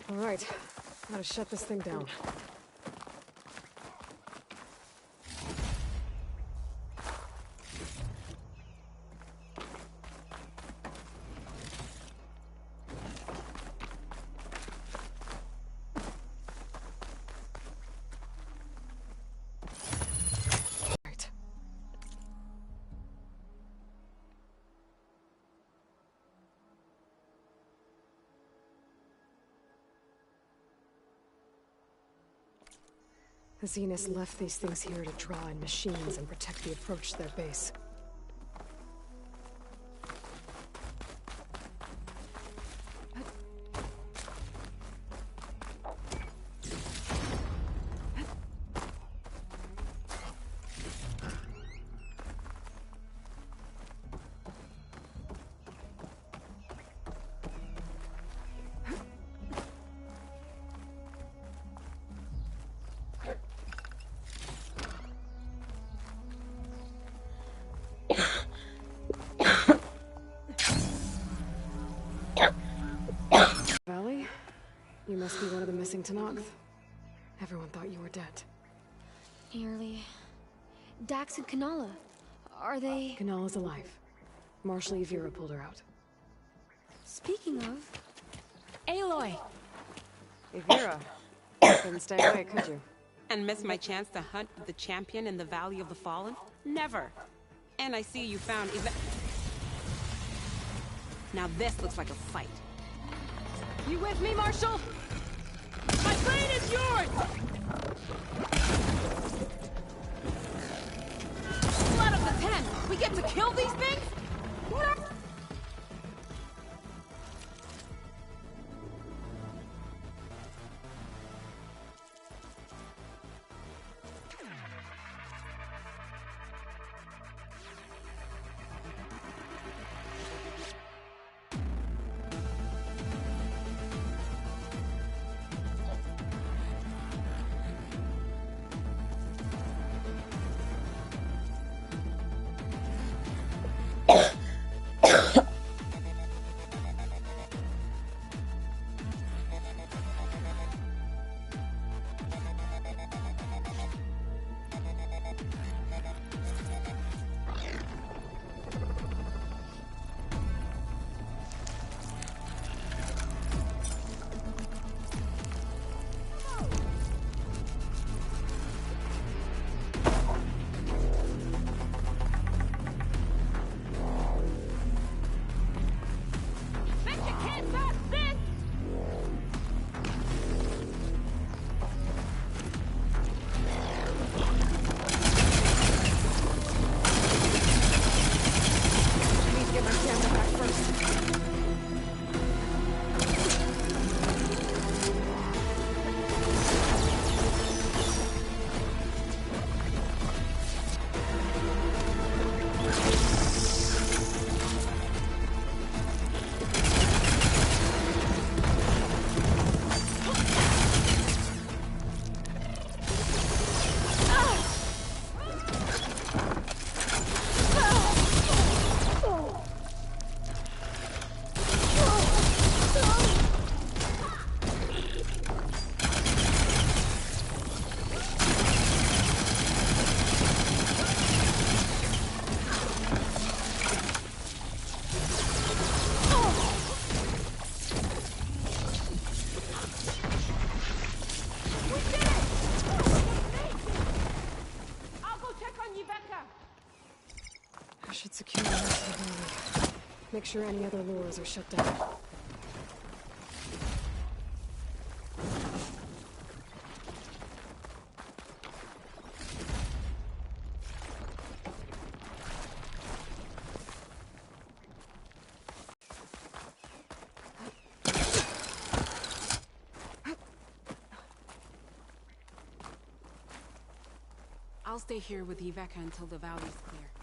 All right, gotta shut this thing down. Right. The Zeniths left these things here to draw in machines and protect the approach to their base. Valley? You must be one of the missing Tanoks. Everyone thought you were dead. Nearly. Dax and Kanala. Are they... Kanala's alive. Marshal Yvira pulled her out. Speaking of... Aloy! Yvira. Couldn't stay away, could you? And miss my chance to hunt the champion in the Valley of the Fallen? Never. And I see you found Now this looks like a fight. You with me, Marshall? My plane is yours! Out of the 10! We get to kill these things? Secure the rest of the valley. Make sure any other lures are shut down. I'll stay here with Iveka until the valley's clear.